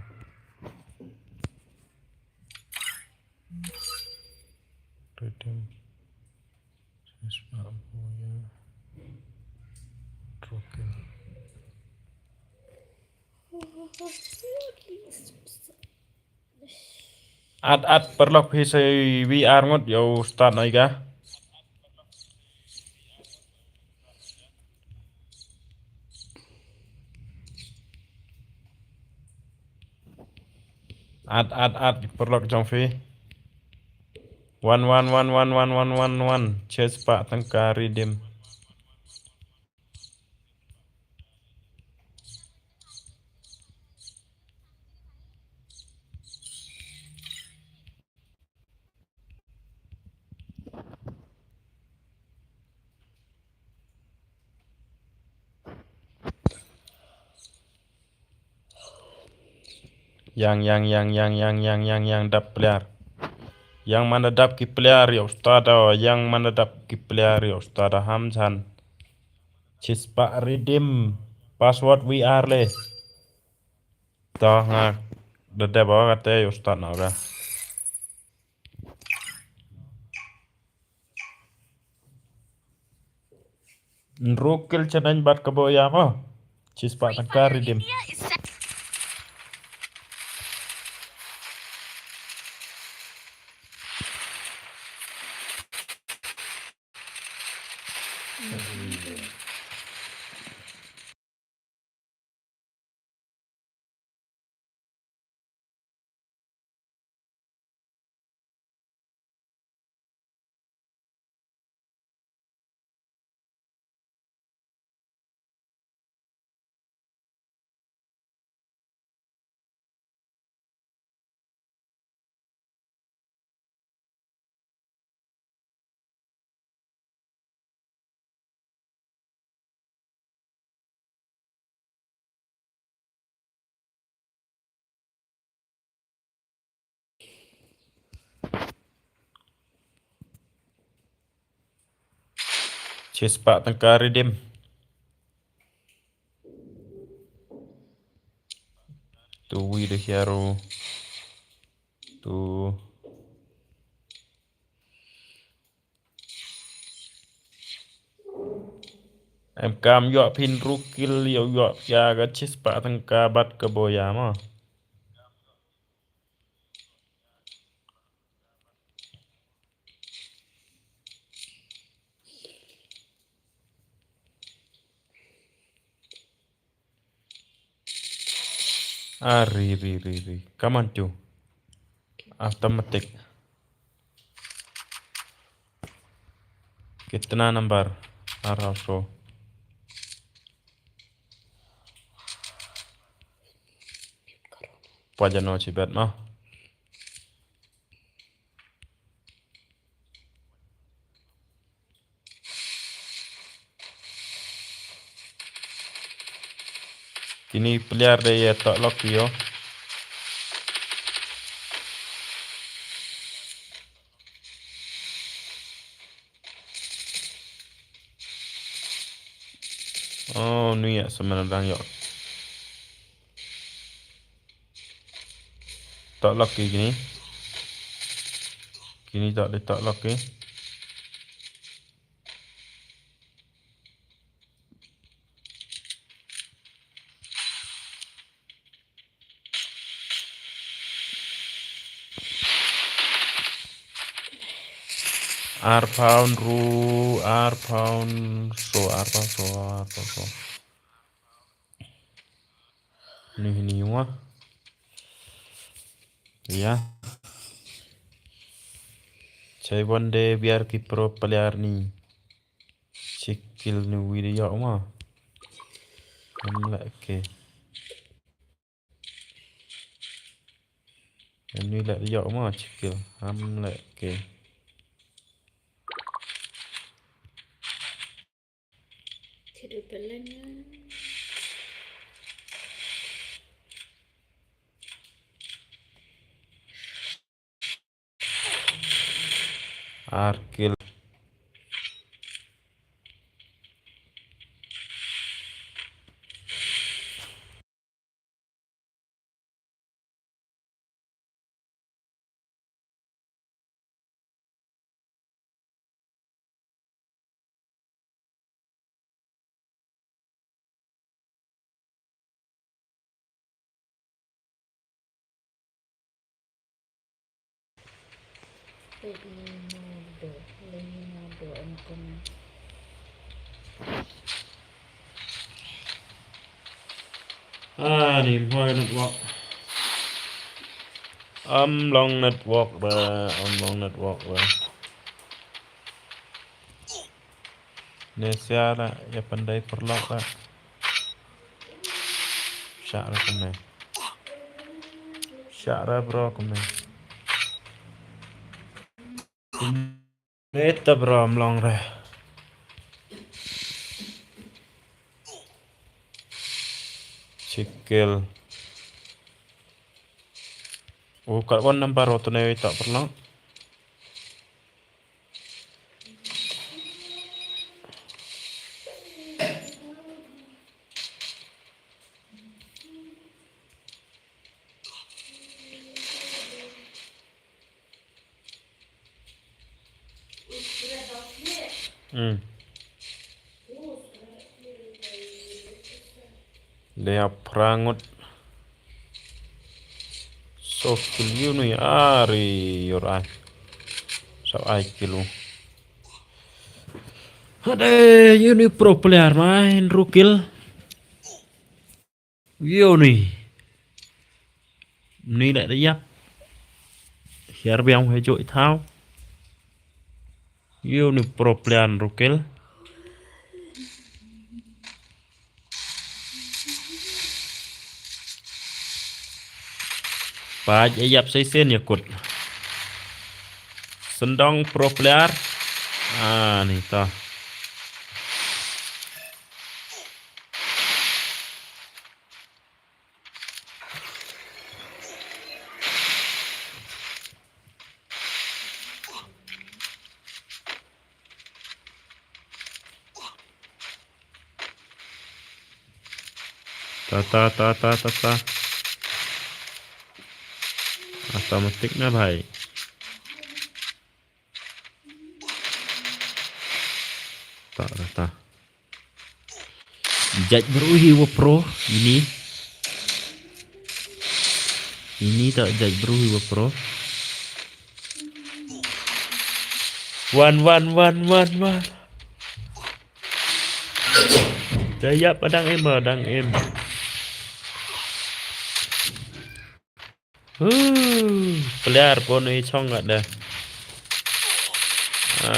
Redeem. Oh yeah. Ruki. Ad perlok hisay VR ngot yo start na iga. Ad perlok jong fi. One. Chase pak tangka redeem. Yang dap player. Yang mana dap ki player ya ustada. Yang mana dap ki player ya ustada Hamzan. Chase pak redeem. Password VR le. Toh ngak. Dede bawa kate ya ustad na udah. Nrukil challenge bat kebo ya mo. Chase pak tangka redeem. Chase pak tangka redeem. Tu we the hero. Tu em cam yo pin rukil yo ya ga chase pak tangka bat kebo ya mo. Ri. Come on tu. Automatic. कितना नंबर 1800 Pajano chibet mo. Kini player de ye tok lock yo. Oh nu ya semenadang yo. Tok lock gini. Kini tak de tok lock ke. R pound ru R pound so nih wah ya saya bonde biar ki pro player nih cekil nih video mah lagi ini lek video mah cekil lagi Tidur pelanya. arkil Leonardo engkong. nih boy network long network ba Nesia lah ya pandai perlok lah syara bro kemana beta bro long reh cikil kat wan nampak roto newi tak perlok Lea prangut so kill nih ari your eye so ai kill ada ini pro player main rukil yo nih lại đấy yap hiar biang hejo thao yo nih pro player rukil Paj ayap say sen yakut sendong pro player nih ta ta automatic ना भाई ta judge beruhi wa pro ini tak judge beruhi wa pro one Daya padang em player pun ni chong ada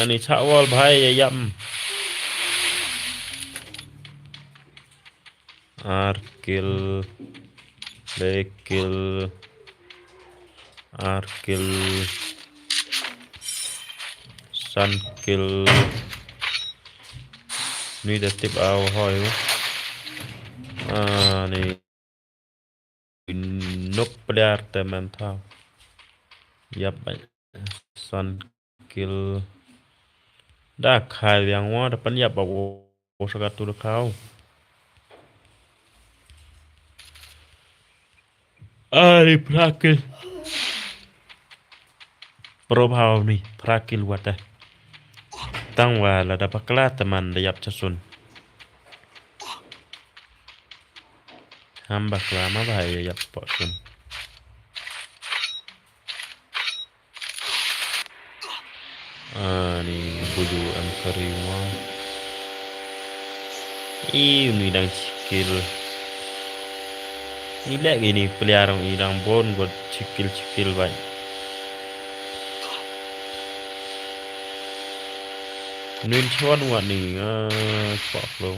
ni chawal bhai yam arkil lekil arkil sankil ni dah tip aw hoy ni nop player teman tau yap sankil dah khai yang wa depan yap bawa sakatu kau Ari prakil Probhaw nih prakil wata tang wala dapat kelas teman dayap casun hamba kelama bahaya yap poksun Ni buju am karima. Ini dang cikil. Ini lek ini peliharaan idang bon buat cikil baik. Nun chuan wat ni pak lo.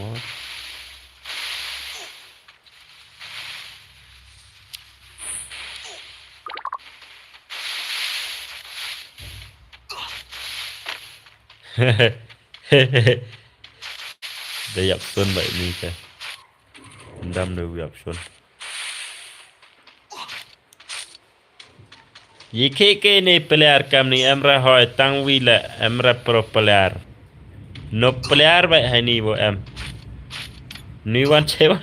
Dayak sun baik ni ke. Ndam de wiap sun. Yike ni peliar kam ni emra hoy tang wila emra pro peliar. No peliar baik hai ni bo em. Ni wan cewa.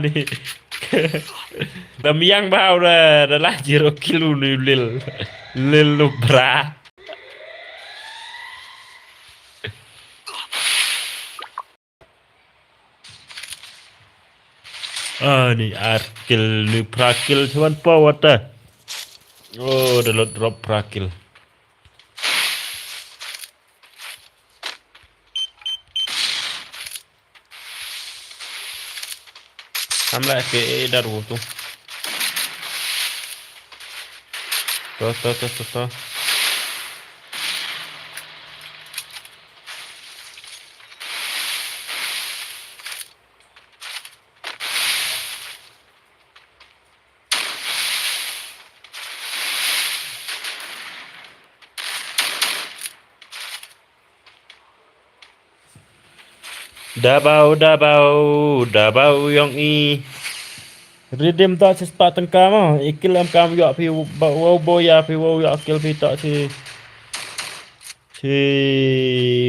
Ni. Damiang bau dah jiro kilu ni lil lubra. Ni arkil ni prakil cuman pawat dah. Oh, dah drop prakil. Samla ke daru tu. To. Dabau yang i. Redeem tak si sepat tengkam ah. Ikil am kam yak pi wow boya pi wow yak ikil pi tak si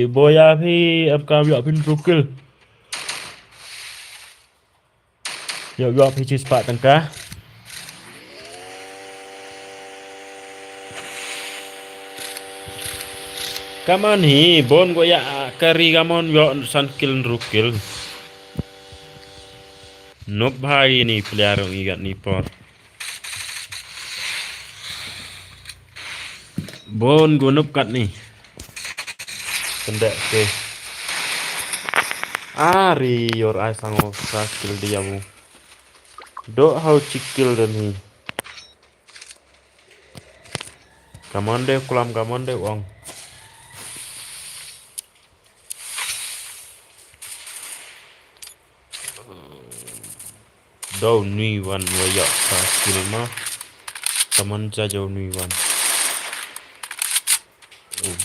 boya pi am kam yak pi rukil. Yak pi si sepat tengkah. Kaman hi bon go ya kari kamon yak san kil rukil. Nop hai ni peliharaan igat ni por. Bon go nop kat ni. Kendak ke. Ari yor ai sango sakil dia bu. Do how cikil dan ni. Kamande kulam kamande wong. Do ni wan waya sakil ma. Kaman jauh ni wan.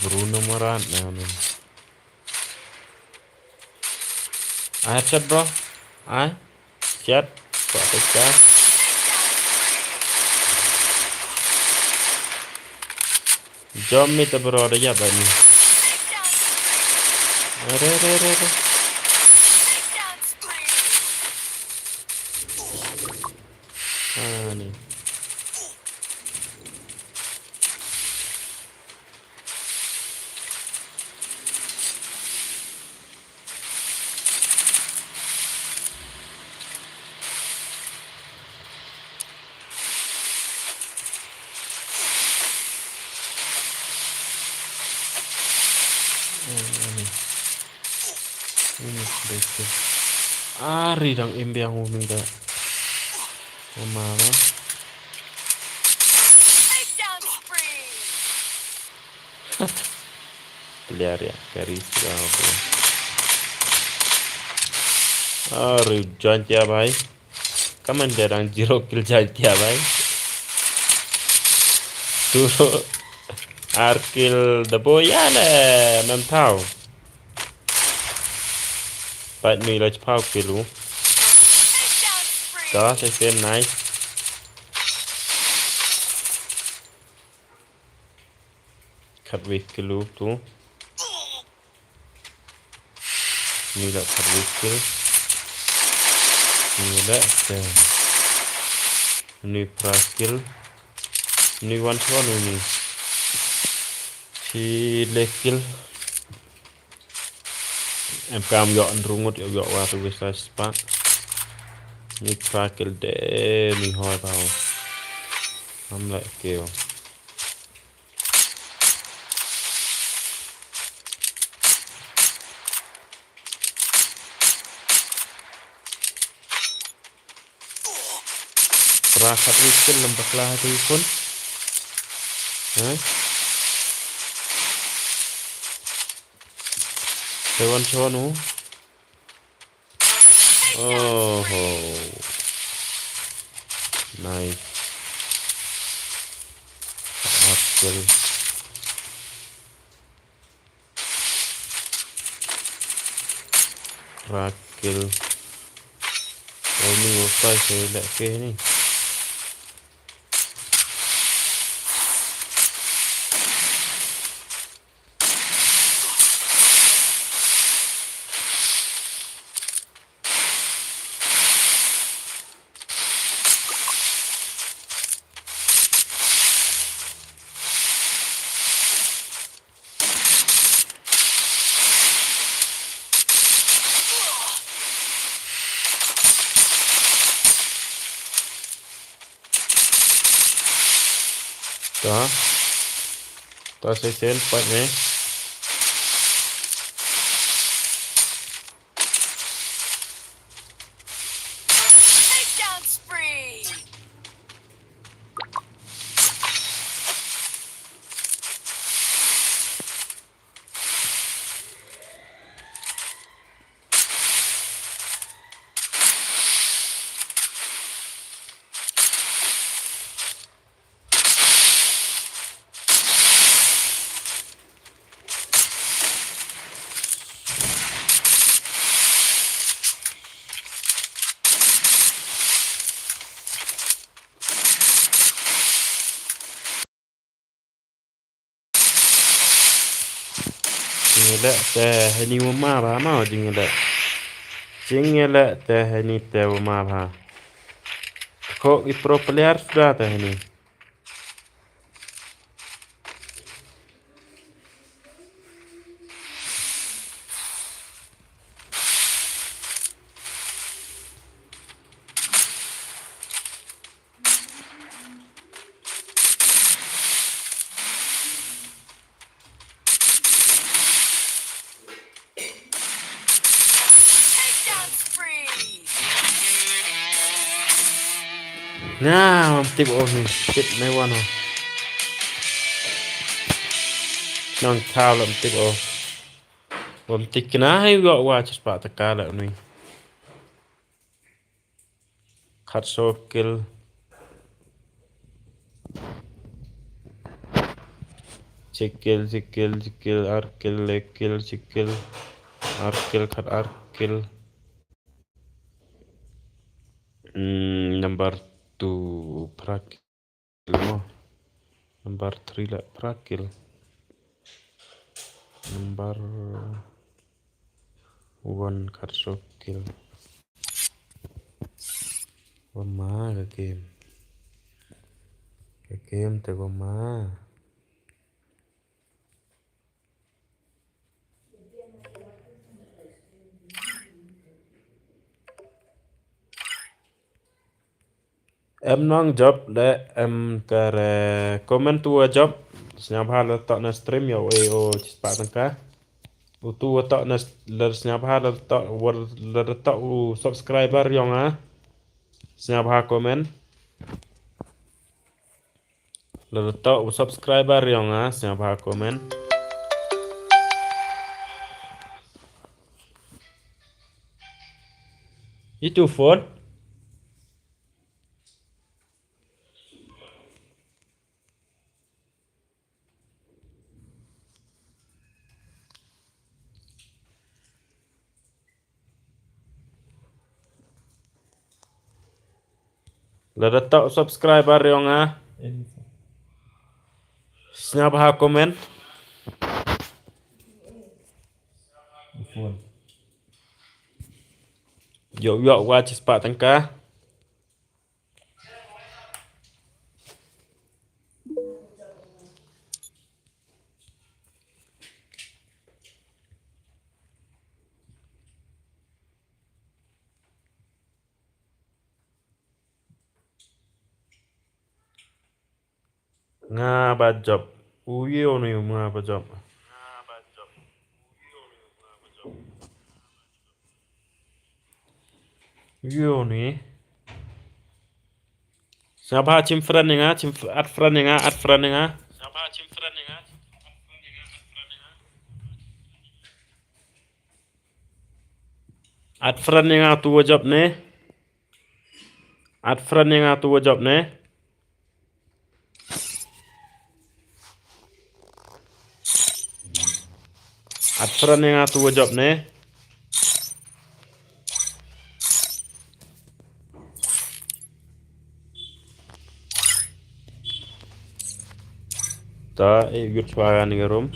Bruno maran na. Ai chat bro. Ai chat. Apa chat? Jom ni bro ada ya bani. Re. Ni. Ini betul. Ari dang imbiang umi dah. Mana? Liar ya, kari segala. Ari jantia bhai. Kaman derang jiro kil jantia bhai. Tu arkil deboya le nam thau. Bạn mình là phao kilu. Đó sẽ xem này. Khát việc kilu tu. Như là khát việc kilu. Như là xem. Như praskil. Như one shot như. Si lekil. Em cam dọn rungut dọn qua tu bisa spa. นี่ปลาเกลเดมีหอยเปล่าทำไรเกลปลาคัดวิกฤตลำบากลาทุกคนฮะเดี๋ยววันโชว์หนูโอ้โหนายอัพเกลปลาเกลโอ้มีหัวใจเสียแหละเกนี่ Đó, ta sẽ xén bạn nhé. Takedown spree! Chính là tè hay ni mà bà mà chính là tè hay ni tè mà bà. Kok i pro player sudah teh ini. Takedown spree! Nah, tip oh ni, tip mấy quan hả? Nong thao làm tip oh. Bom tip kena hay gọi qua cho bạn tất cả lại ni. Cut so kill. Cikil, cikil, cikil, arkil, lekil, cikil, arkil, cut arkil. Number 2 prakil mo. Number 3 lah prakil. Number 1 cut so kill. Goma ke game te goma. Em nong job le em kare comment tua job senyap hal letak na stream ya o cepat tangka tu letak na le senyap hal letak le letak subscriber yang senyap hal comment le letak subscriber yang senyap hal comment itu phone le letak subscriber yang senyap hal comment yo yo qua cepat tangka Nga ba job. Uyo ni nga ba job. Uyo ni. Siapa chim friend nga chim at friend nga at friend nga. At friend nga tu job ne. At friend nga tu job ne. At friend nga tu job ne. Ta gut swara ni rom.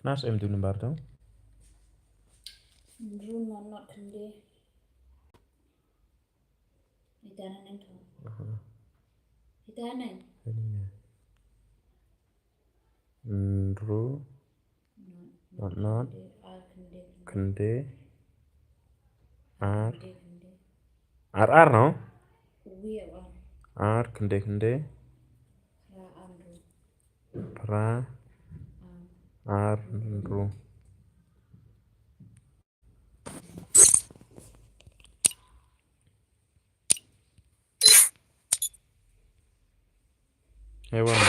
Nas em tu nembar tu. Room not kendi. Itanan neng tu. Itanan. Ru. not R kende R kende. R no Uwi R kende ra andro. pra R ru hewan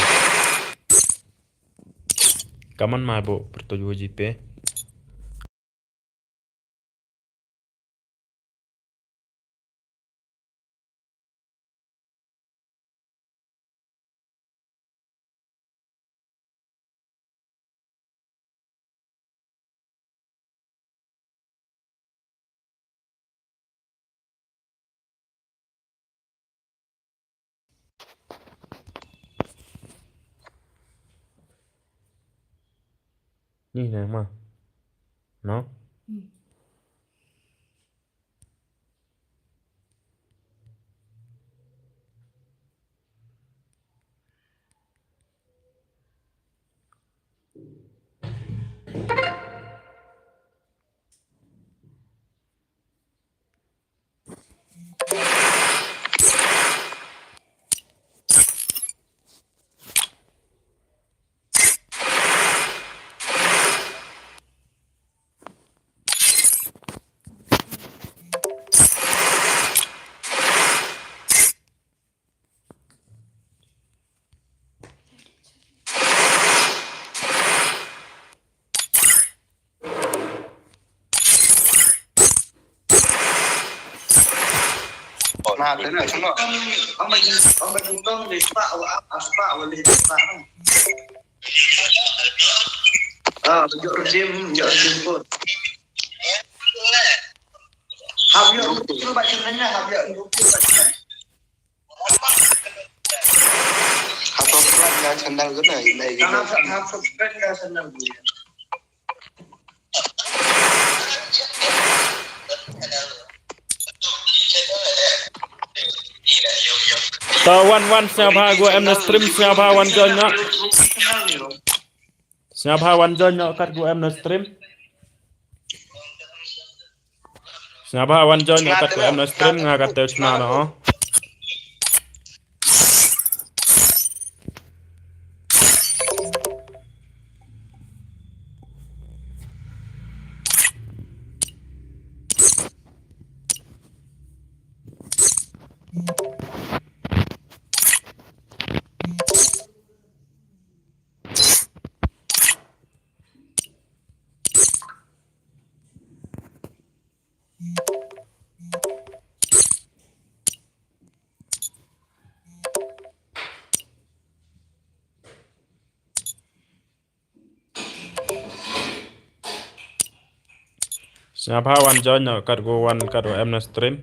kaman mabuk bertujuh JP ni nè mà nó Nah, thế này chúng nó ông bệnh trung tâm thì spạo và liền spạo. Nhỡ gym luôn. Học nhỡ cứ bạn chân đánh nha, học nhỡ cứ bạn chân. Học top ra chân đang rất là này. Học ra chân đang gì? tao one siapa gua em stream siapa one join nhá siapa one join nhá kat gua em stream siapa one join nhá kat gua em stream ngakat teo chna đó siapa one join nhá kat gua em stream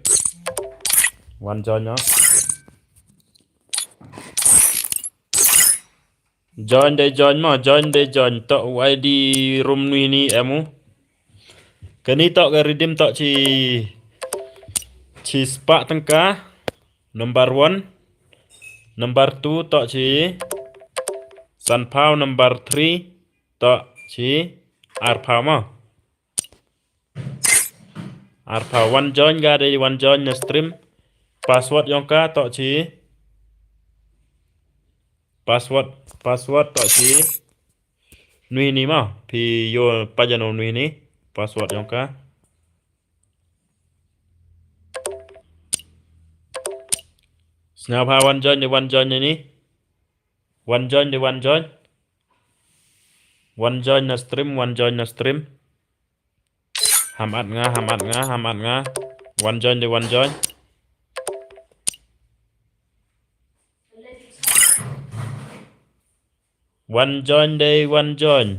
one join nhá join join to ID room ni emu kani to ga redeem to chi spa tangka number 1 number 2 to chi sunpao number 3 to chi arpao ma arpao one join ga de one join na stream password yang ka to chi password to chi nui ni ma pi yo pajano nui ni password yang ka Snap one join ni one join one join na stream hamat nga one join one join one join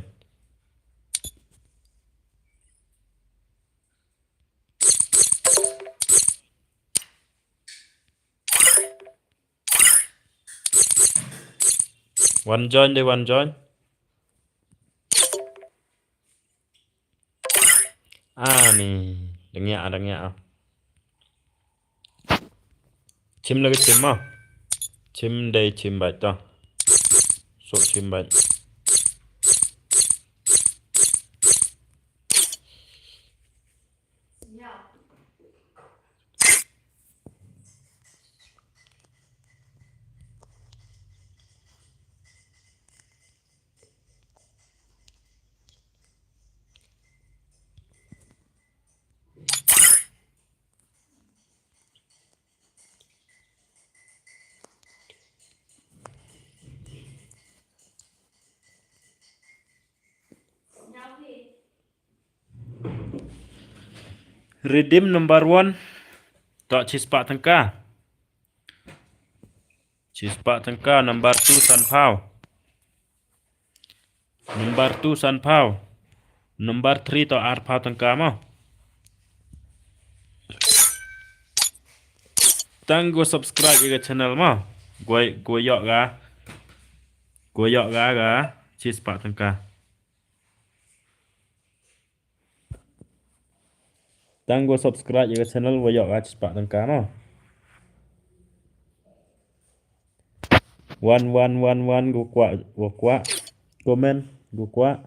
ni dengia chim lagi chim ma chim đây chim bạch to số chim bạch Redeem number 1 tok chispa tengka. Chispa tengka number 2 sunpao. Number 2 sunpao. Number 3 tok arpao tengka mo. Tang go subscribe ke channel mo. Goyok ga chispa tengka. Tang go subscribe ke channel goyok ga chispa tengka mo. 1111 go kwa comment go kwa.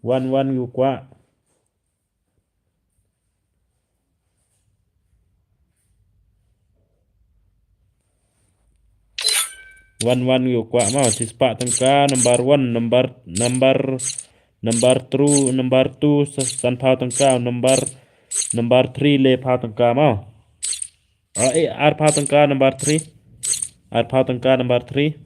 One go kwa. One go kwa mau chispa tengka number 1 number 2 san phao tengka number 3 le phao tengka mau. Ar phao tengka number 3. Ar phao tengka number 3.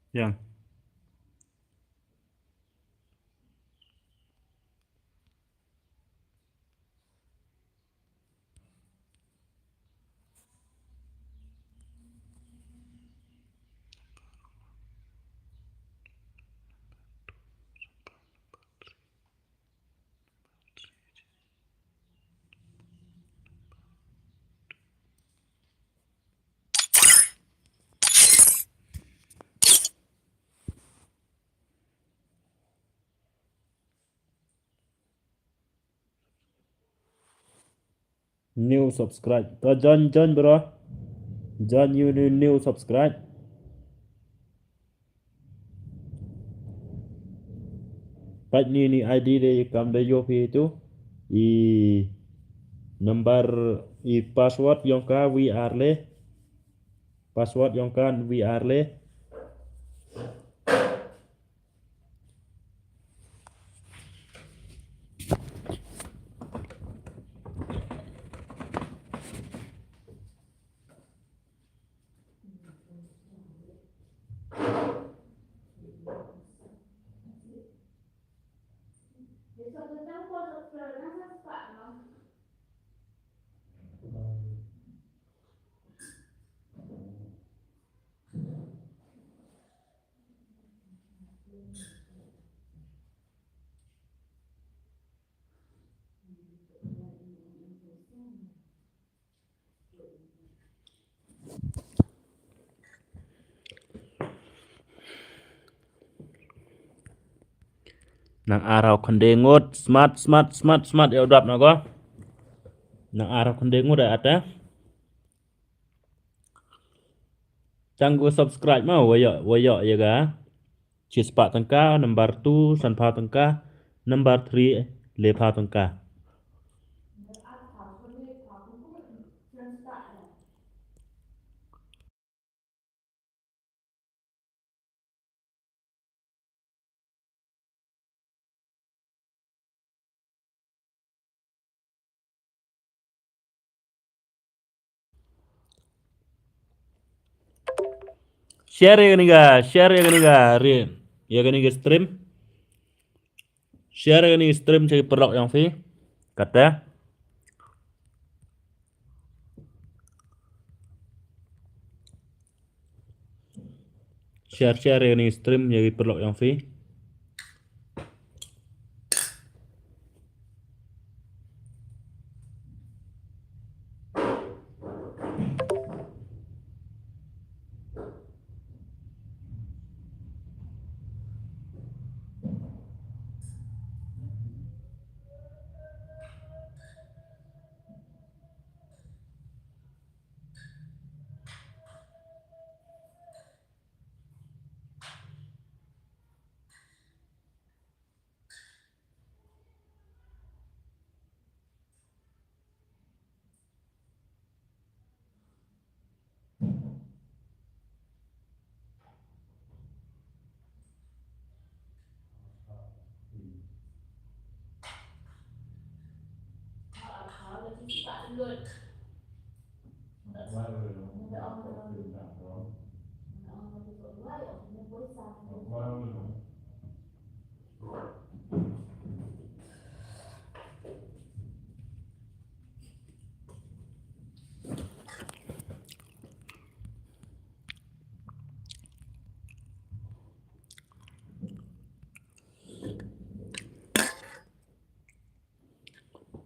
Yang new subscribe. Join bro. Join you new subscribe. Pat ni ID dia kam dia yo itu. Number password yang ka VR le. Password yang kan VR le. Nang arau kendengut smart ya udap nago. Nang arau kendengut ada. Tanggu subscribe mau wayo ya ga. Chispa tengka number 2 san phao tengka number 3 le phao tengka. Share ya gani ga ri. Ya gani ga stream. Share gani stream cari perlok yang fi. Kata. Share gani stream cari perlok yang fi.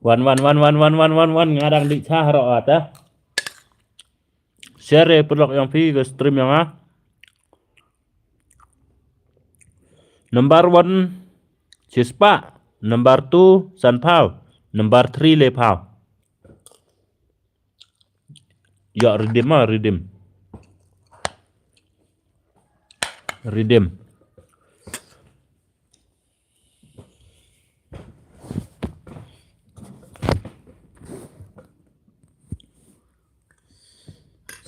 Wan ngadang di cah roat ya. Share pelok yang pi ke stream yang ah. Number 1 Chispa, number 2 San Pao, number 3 Le Pao. Ya redeem ah redeem. Redeem.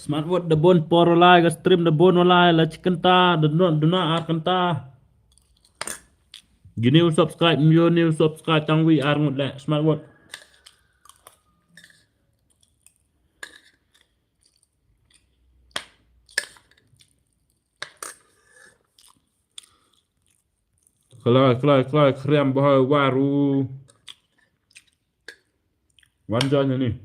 Smart word the bone por lai ke stream the bone lai la chicken ta do not akan ta. Gini subscribe yo new subscribe tang wi ar ngut le smart word. Kelai krem bahai waru. Wanjanya ni.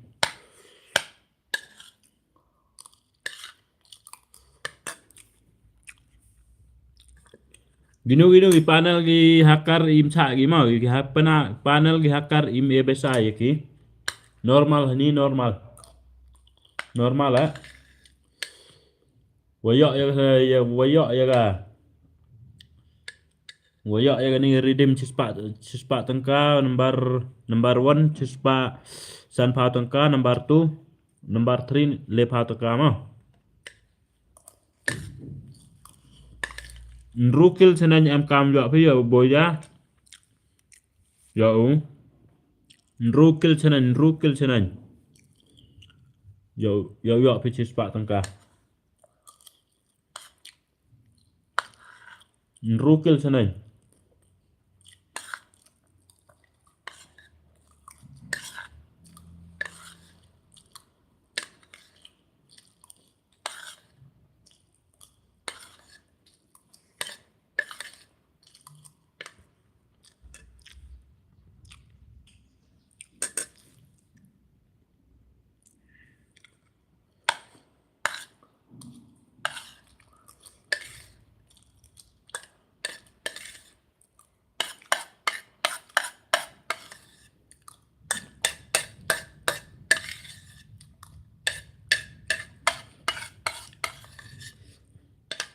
Gino di panel gi hakar im cha gi mau gi panel gi hakar im ebesa ki. Normal ni normal. Normal eh. Wayak ya ga. Wayak ya ga ni redeem cispa tengka number 1 cispa san pau tengka number 2 number 3 le pau tengka mau. Rukil senang em kam yo phi yo boya. Yo. Rukil senang. Yo phi cispa tengka. Rukil senang.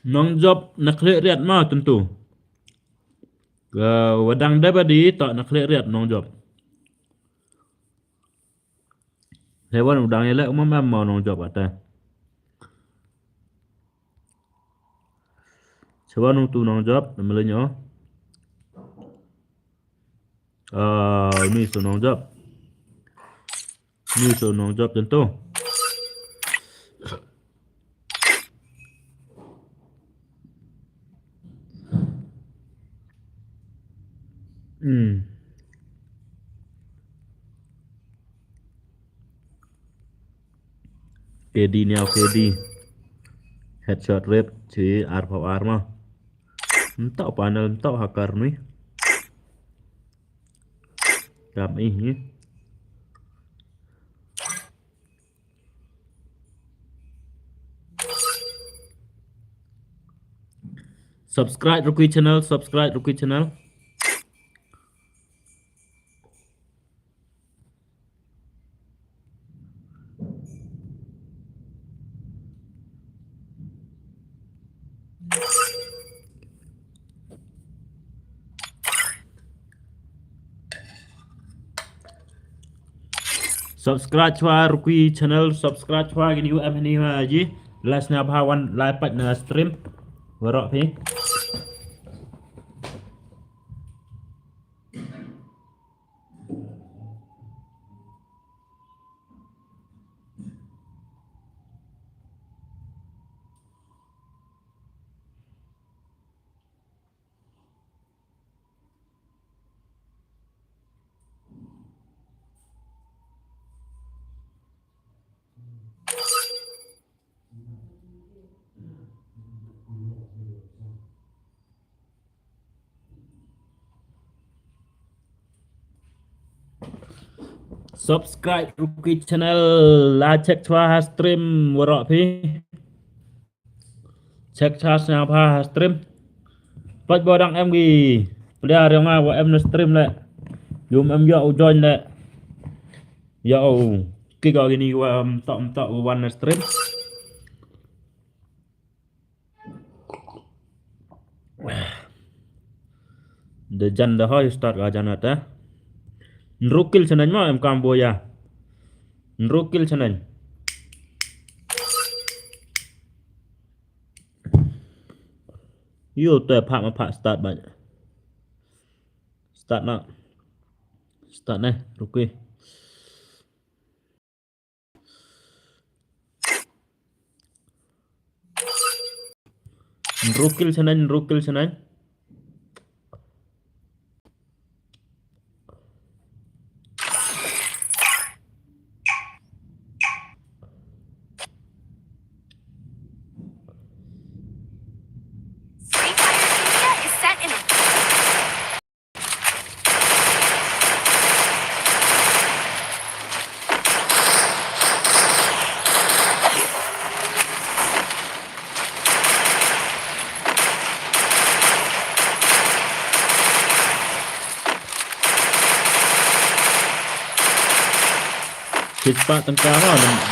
Nong job nak riat ma tentu. Wadang dabadi tak nak riat nong job. Hewan udang elak umam mau nong job ata. Hewan tu nong job namanya. Ni so nong job. Ni so nong job tentu. KD ni KD. Headshot rate si R mah. Entah panel entah hakar ni. Kam ini. Subscribe Ruki.channel. Subscribe chua Ruki.channel, subscribe chua gini UM ni haji. Last na bahawan live na stream. Warok pi. subscribe Ruki.channel là check cho stream vừa rồi phi check cho nào pa stream bắt bao đăng em gì bây giờ mà của em nó stream lại dùng em dạo join lại dạo cái gọi cái này qua tọm tọm one stream the jan the high start ga janata nrukil senang mah em Kamboya nrukil senang yo tuh pak ma pak start banyak start nak start nih Ruki nrukil senang Free Fire India is set in a Cepat tengkar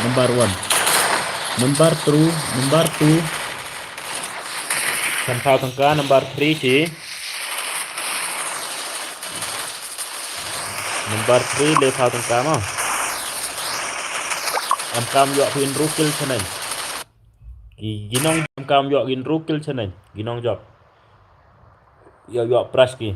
number 1 number 2 thành thao tengkar number 3 sih number 3 le thao tengkar mah em cam dọa pin rukil senang ginong em cam dọa gin rukil senang ginong job dọa press ki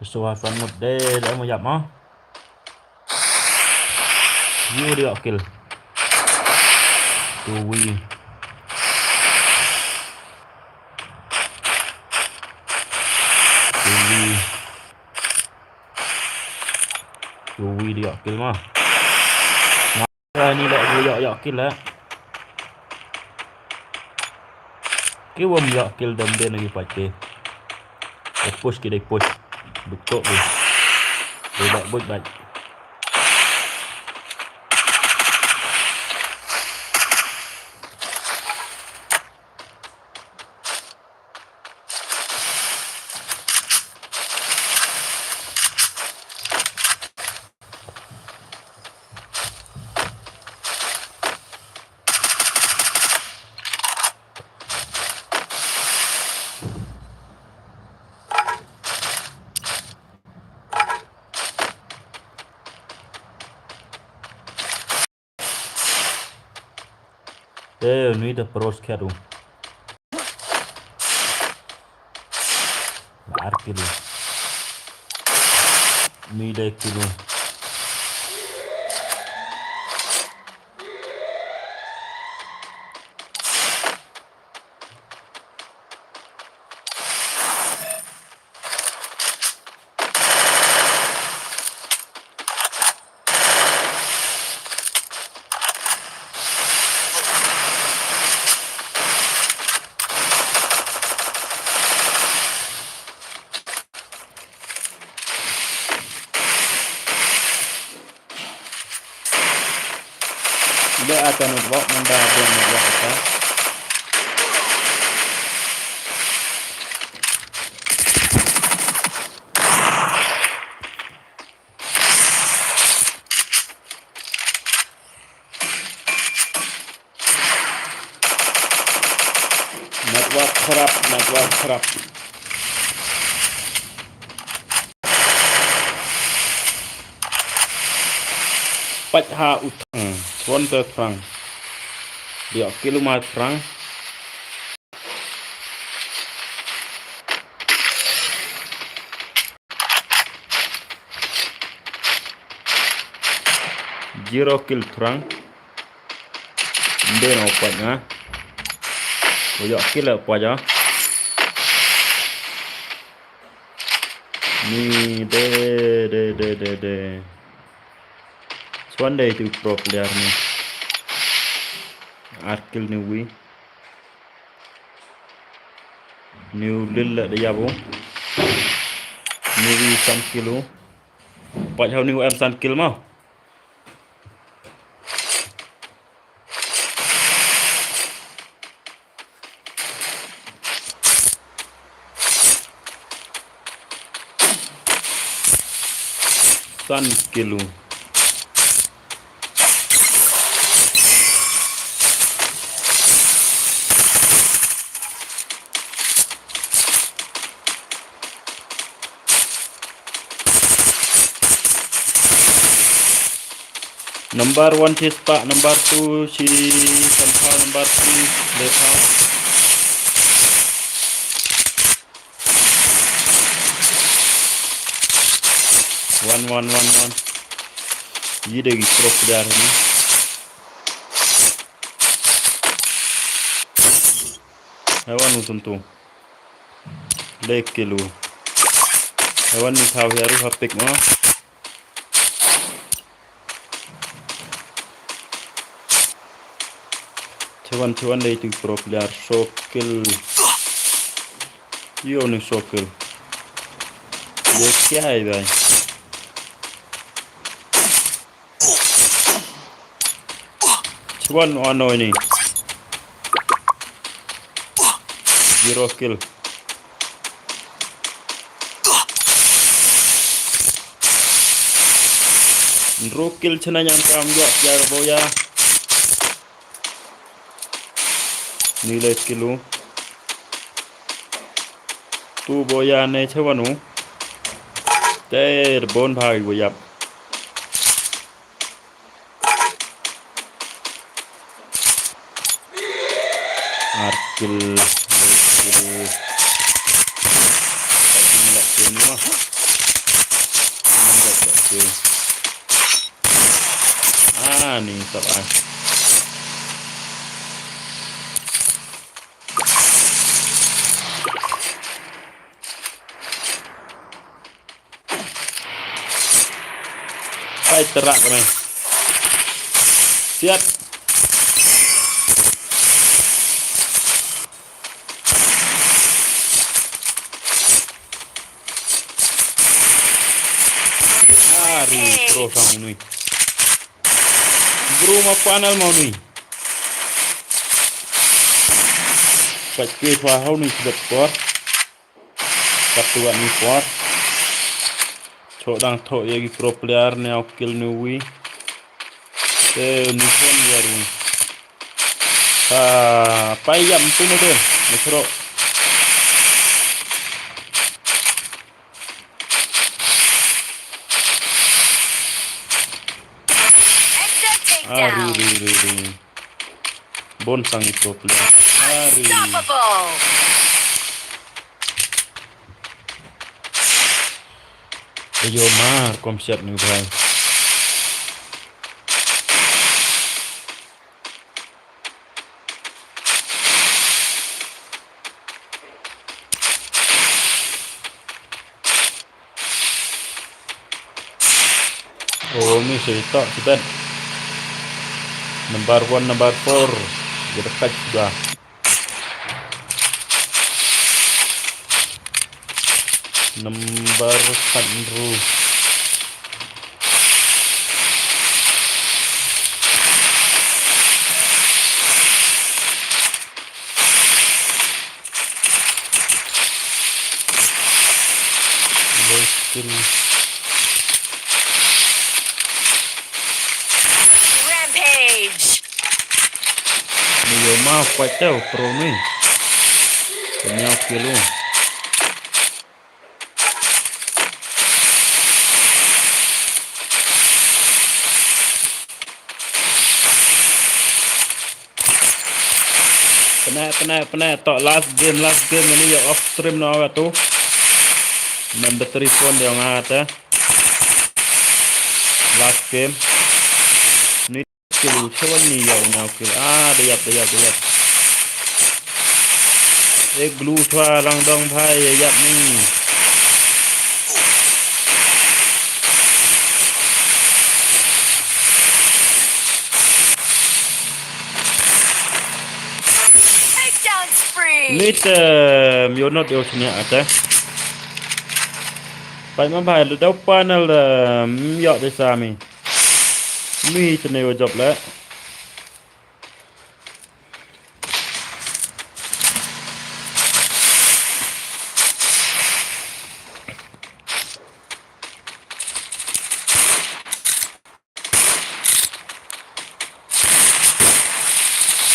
sesuai fan một đây để mà dập nó view đi học kill to win đi học kill mà ni lại vừa dọ kill lá cái bom dọ kill đâm đến lagi pakai push kita push dukuk ni dia buat buat baik ni dah pros kadu kilo ni dah kilo dia akan network mendadak network apa network kerap bạch hạ út thằng xuân tơ thằng điệu km thằng zero kil thằng bên nào bạch nhá bây giờ kil là bạch á ni de xuân đây từ pro player ni arkil ni wi new lil là dia bu new wi san kilo bạch hao new em san kil mau san kilo number 1 chispa number 2 si somehow number 3 lepa 1 ये देखिए pro player है hewan tentu lek kilo hewan ni tahu harus hapik mah cuan lek tu pro player sokil yo ni sokil ये क्या है भाई cuan ano ini zero kill Rukil chana nyam kam yo jar boya nilai kilo tu boya ne chawanu ter bon bhai boya arkil nih soal Hai terak kami siap hari pro sang ini bro ma panel mau ni pakai fahau ni sebab kuat katuan ni kuat chodang tho yagi pro player ne kill ni wi ni pon yaru payam tu ni deh metro Ari bon sang pro player Ari Unstoppable. Ayo mar kom siap ni bhai oh ni cerita kita number 1 number 4 dekat sudah number 1 Rampage. Yo maaf pacau pro ni penyau kilo Pernah tok last game ini ya off stream no tu. Number 3 phone dia ngata. Last game. Ni skill cuman ni ya now kill. Dia. Glue thwa lang dong phai ya ni. Takedown spree. Ni mio not yo chnya ata. Pai ma bhai lu dau panel yo de sa mi. Mi chne yo job la.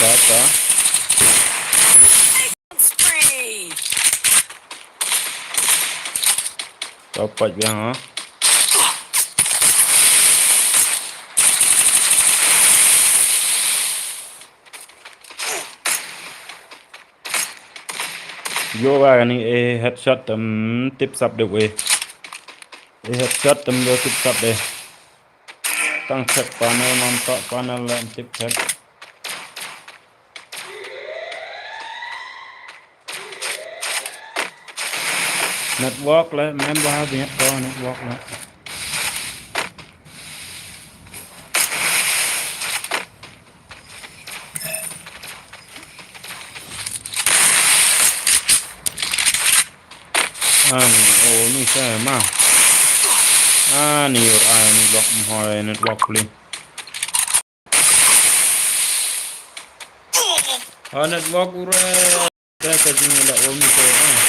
Ta. Spree. Dapat biang ha. Vô ba ni headshot tiếp sắp được về. Headshot vô tiếp sắp đây. Tăng set panel mantap panel lan tip head. Network lah member banyak kau network lah. Ni saya mah. Ni ni lock mohon network pulih. Network urang. Dah kerja ni lah ni saya.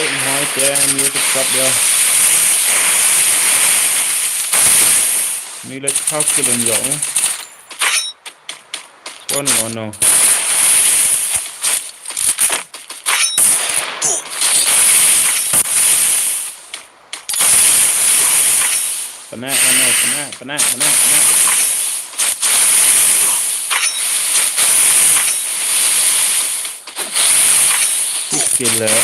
Mohon jangan YouTube stop dia. Ni lek kau kilon jauh. No. Penat. Killer.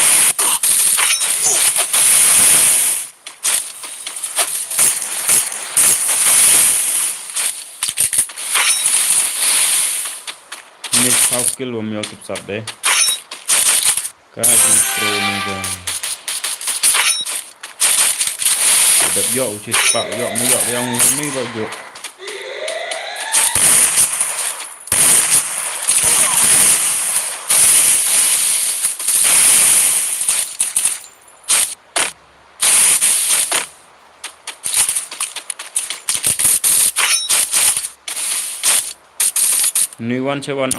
Ini how skill bom yo tip sap deh. Kasih pro ni je. Đập dọ chỉ tạo dọ mới dọ yang ni vào dọ. Ni one che one.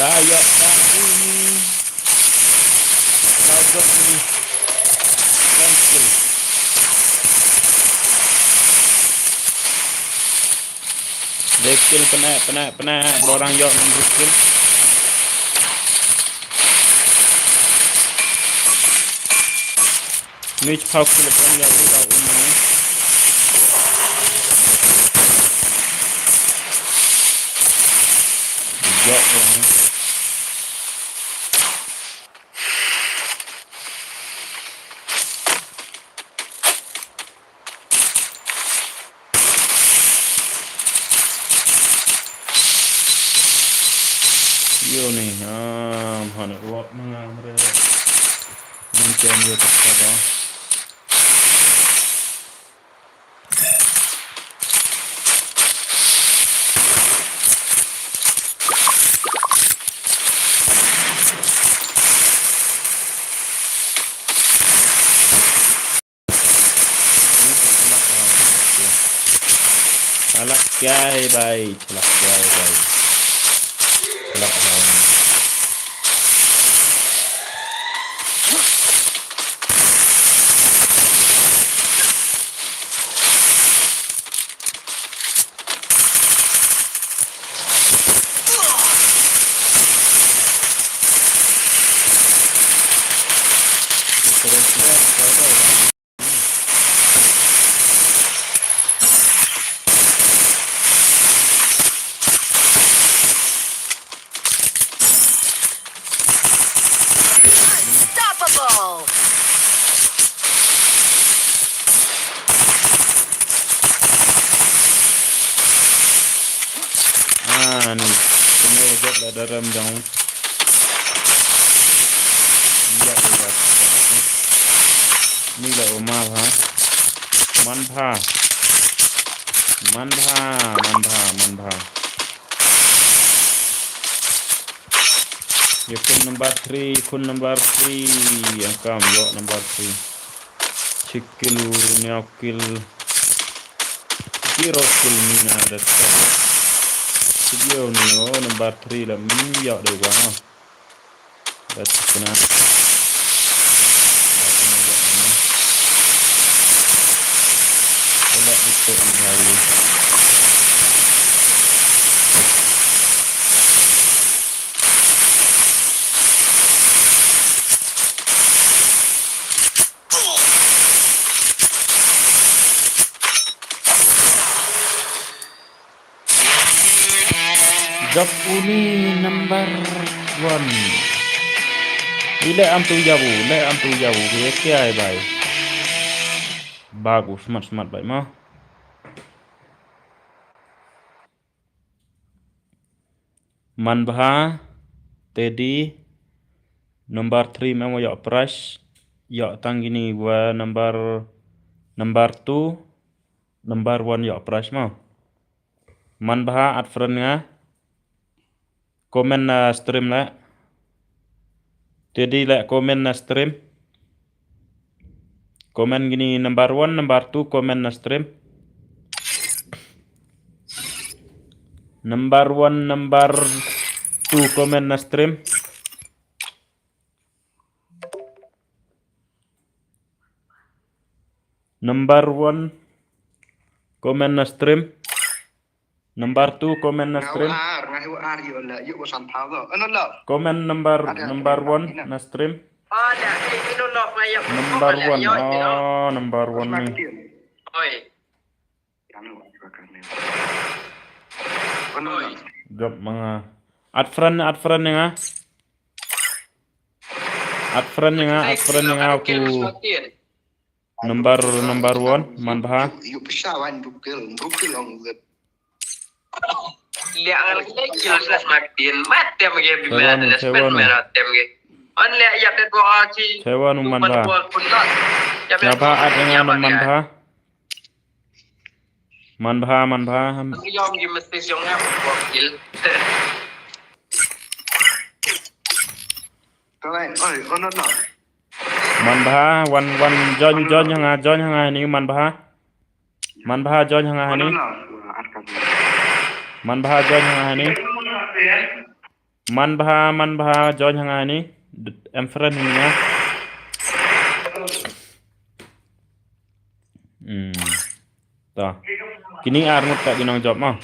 Ayo ini lagok ini cancel dekil pernah orang yok membukil ni cepat telepon ya udah ini yok orang Yo nih, mana ruak mana mereka mencari dia apa? Celak kiai bay, celak kiai bay. Celak bay. Terus lihat coba. Unstoppable. Nih, semua jet lah dalam jauh. Iya, iya. Ini lah Omar ha. Manbha. Ya kun number 3 yang kam yo number 3. Chikil nyakil. Kiro kil mina dat. Video ni number 3 lah min yo de wa. Dat kena. Olah itu ini. Job uni number 1. Ile am tu jabu, kiai bay. Bagus, smart bay mah. Manbha, Teddy, number 3 memo yok price, yok tanggini wa number 2, number 1 yok price mah. Manbha at friend nga, komen na stream la. Teddy la komen na stream. Komen gini number 1, number 2 komen na stream. Number 1, number 2 komen na stream. Number 1 komen na stream. Number 2 komen na stream. Komen number 1 na stream. Number 1. Oh, number 1 ni. Job mga at friend nga. At friend nga aku number 1 Manbha. Lihat lagi jelas makin mati yang begitu mana spend mana tem begitu. On lihat ya ada dua aci. Sewa nu Manbha. Siapa at nga Manbha? Manbha. Yang di mesti siangnya wakil. Manbha one join yang ni Manbha. Manbha join yang ni. Manbha join yang ni. Manbha join yang ni. Em friend ni ya. Tah. Kini armut tak ginang job mah.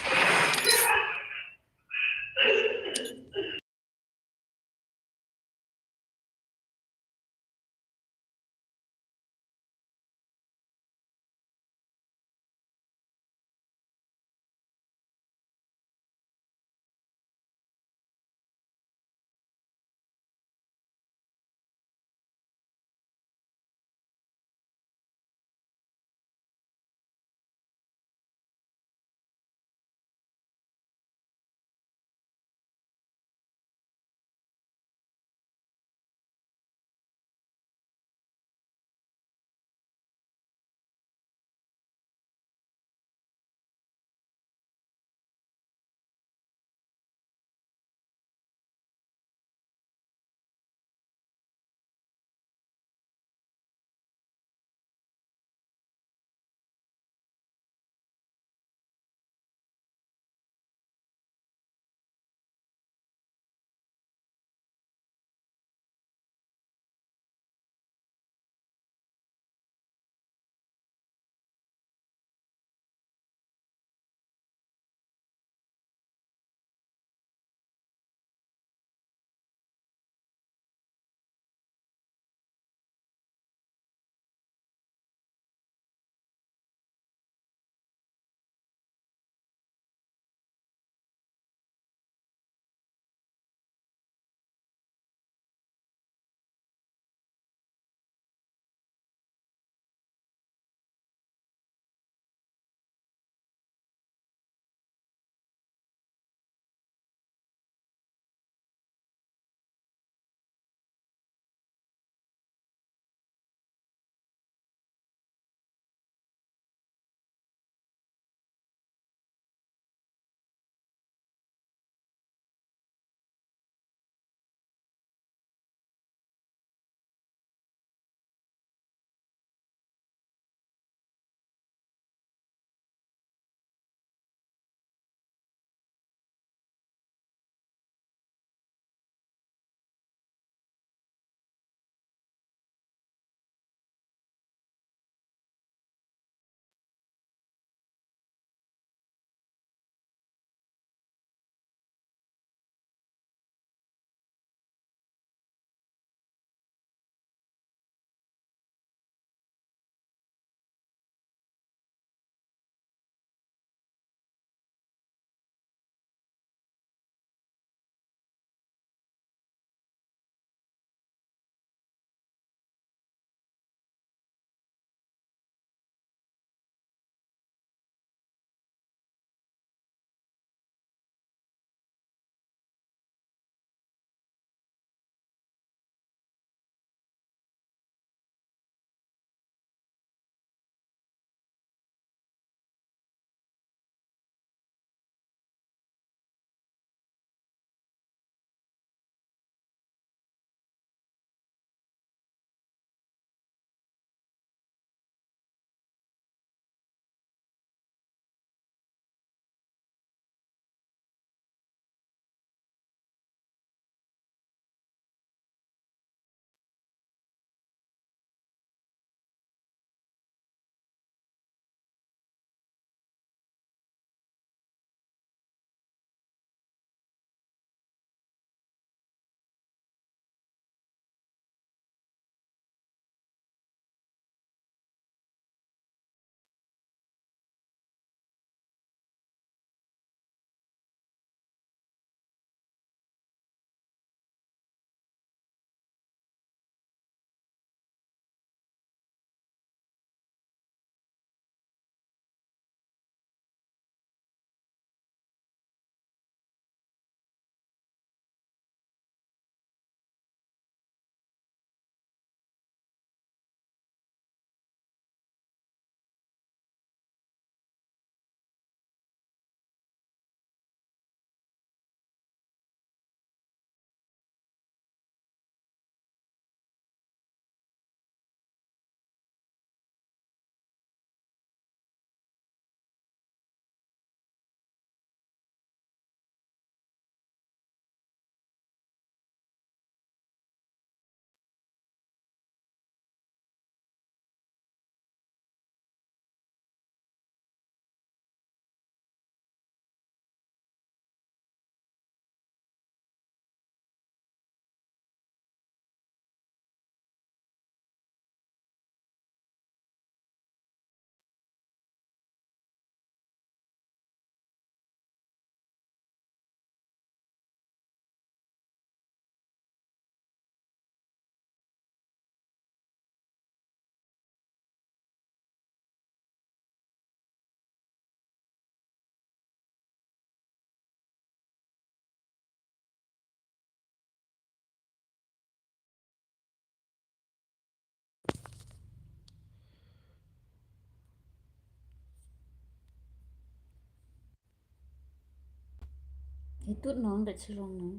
Hitut nong dat serong nong.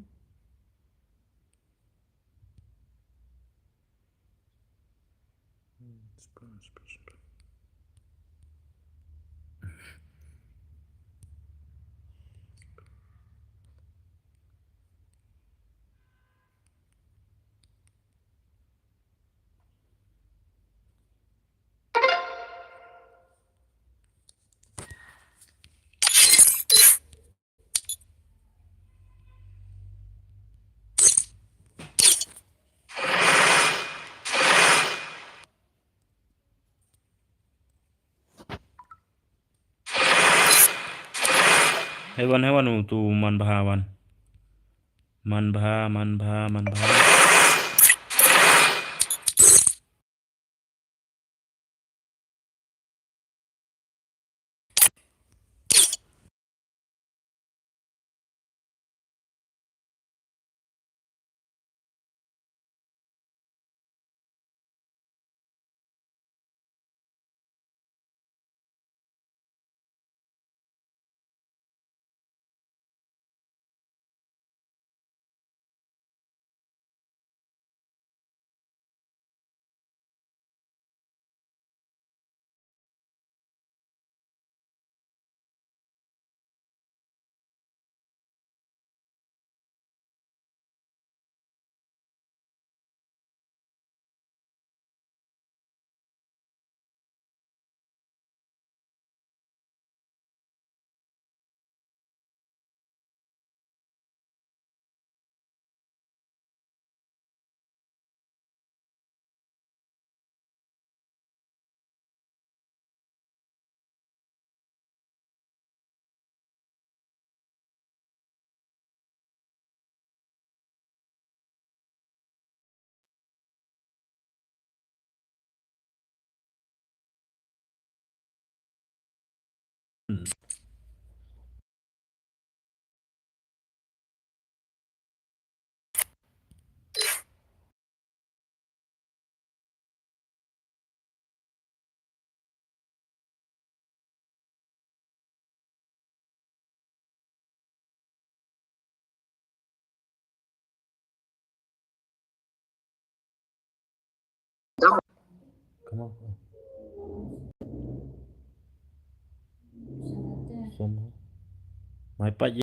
Hewan-hewan tu man bahawan. Man baha. Come on. Sangat Mai pa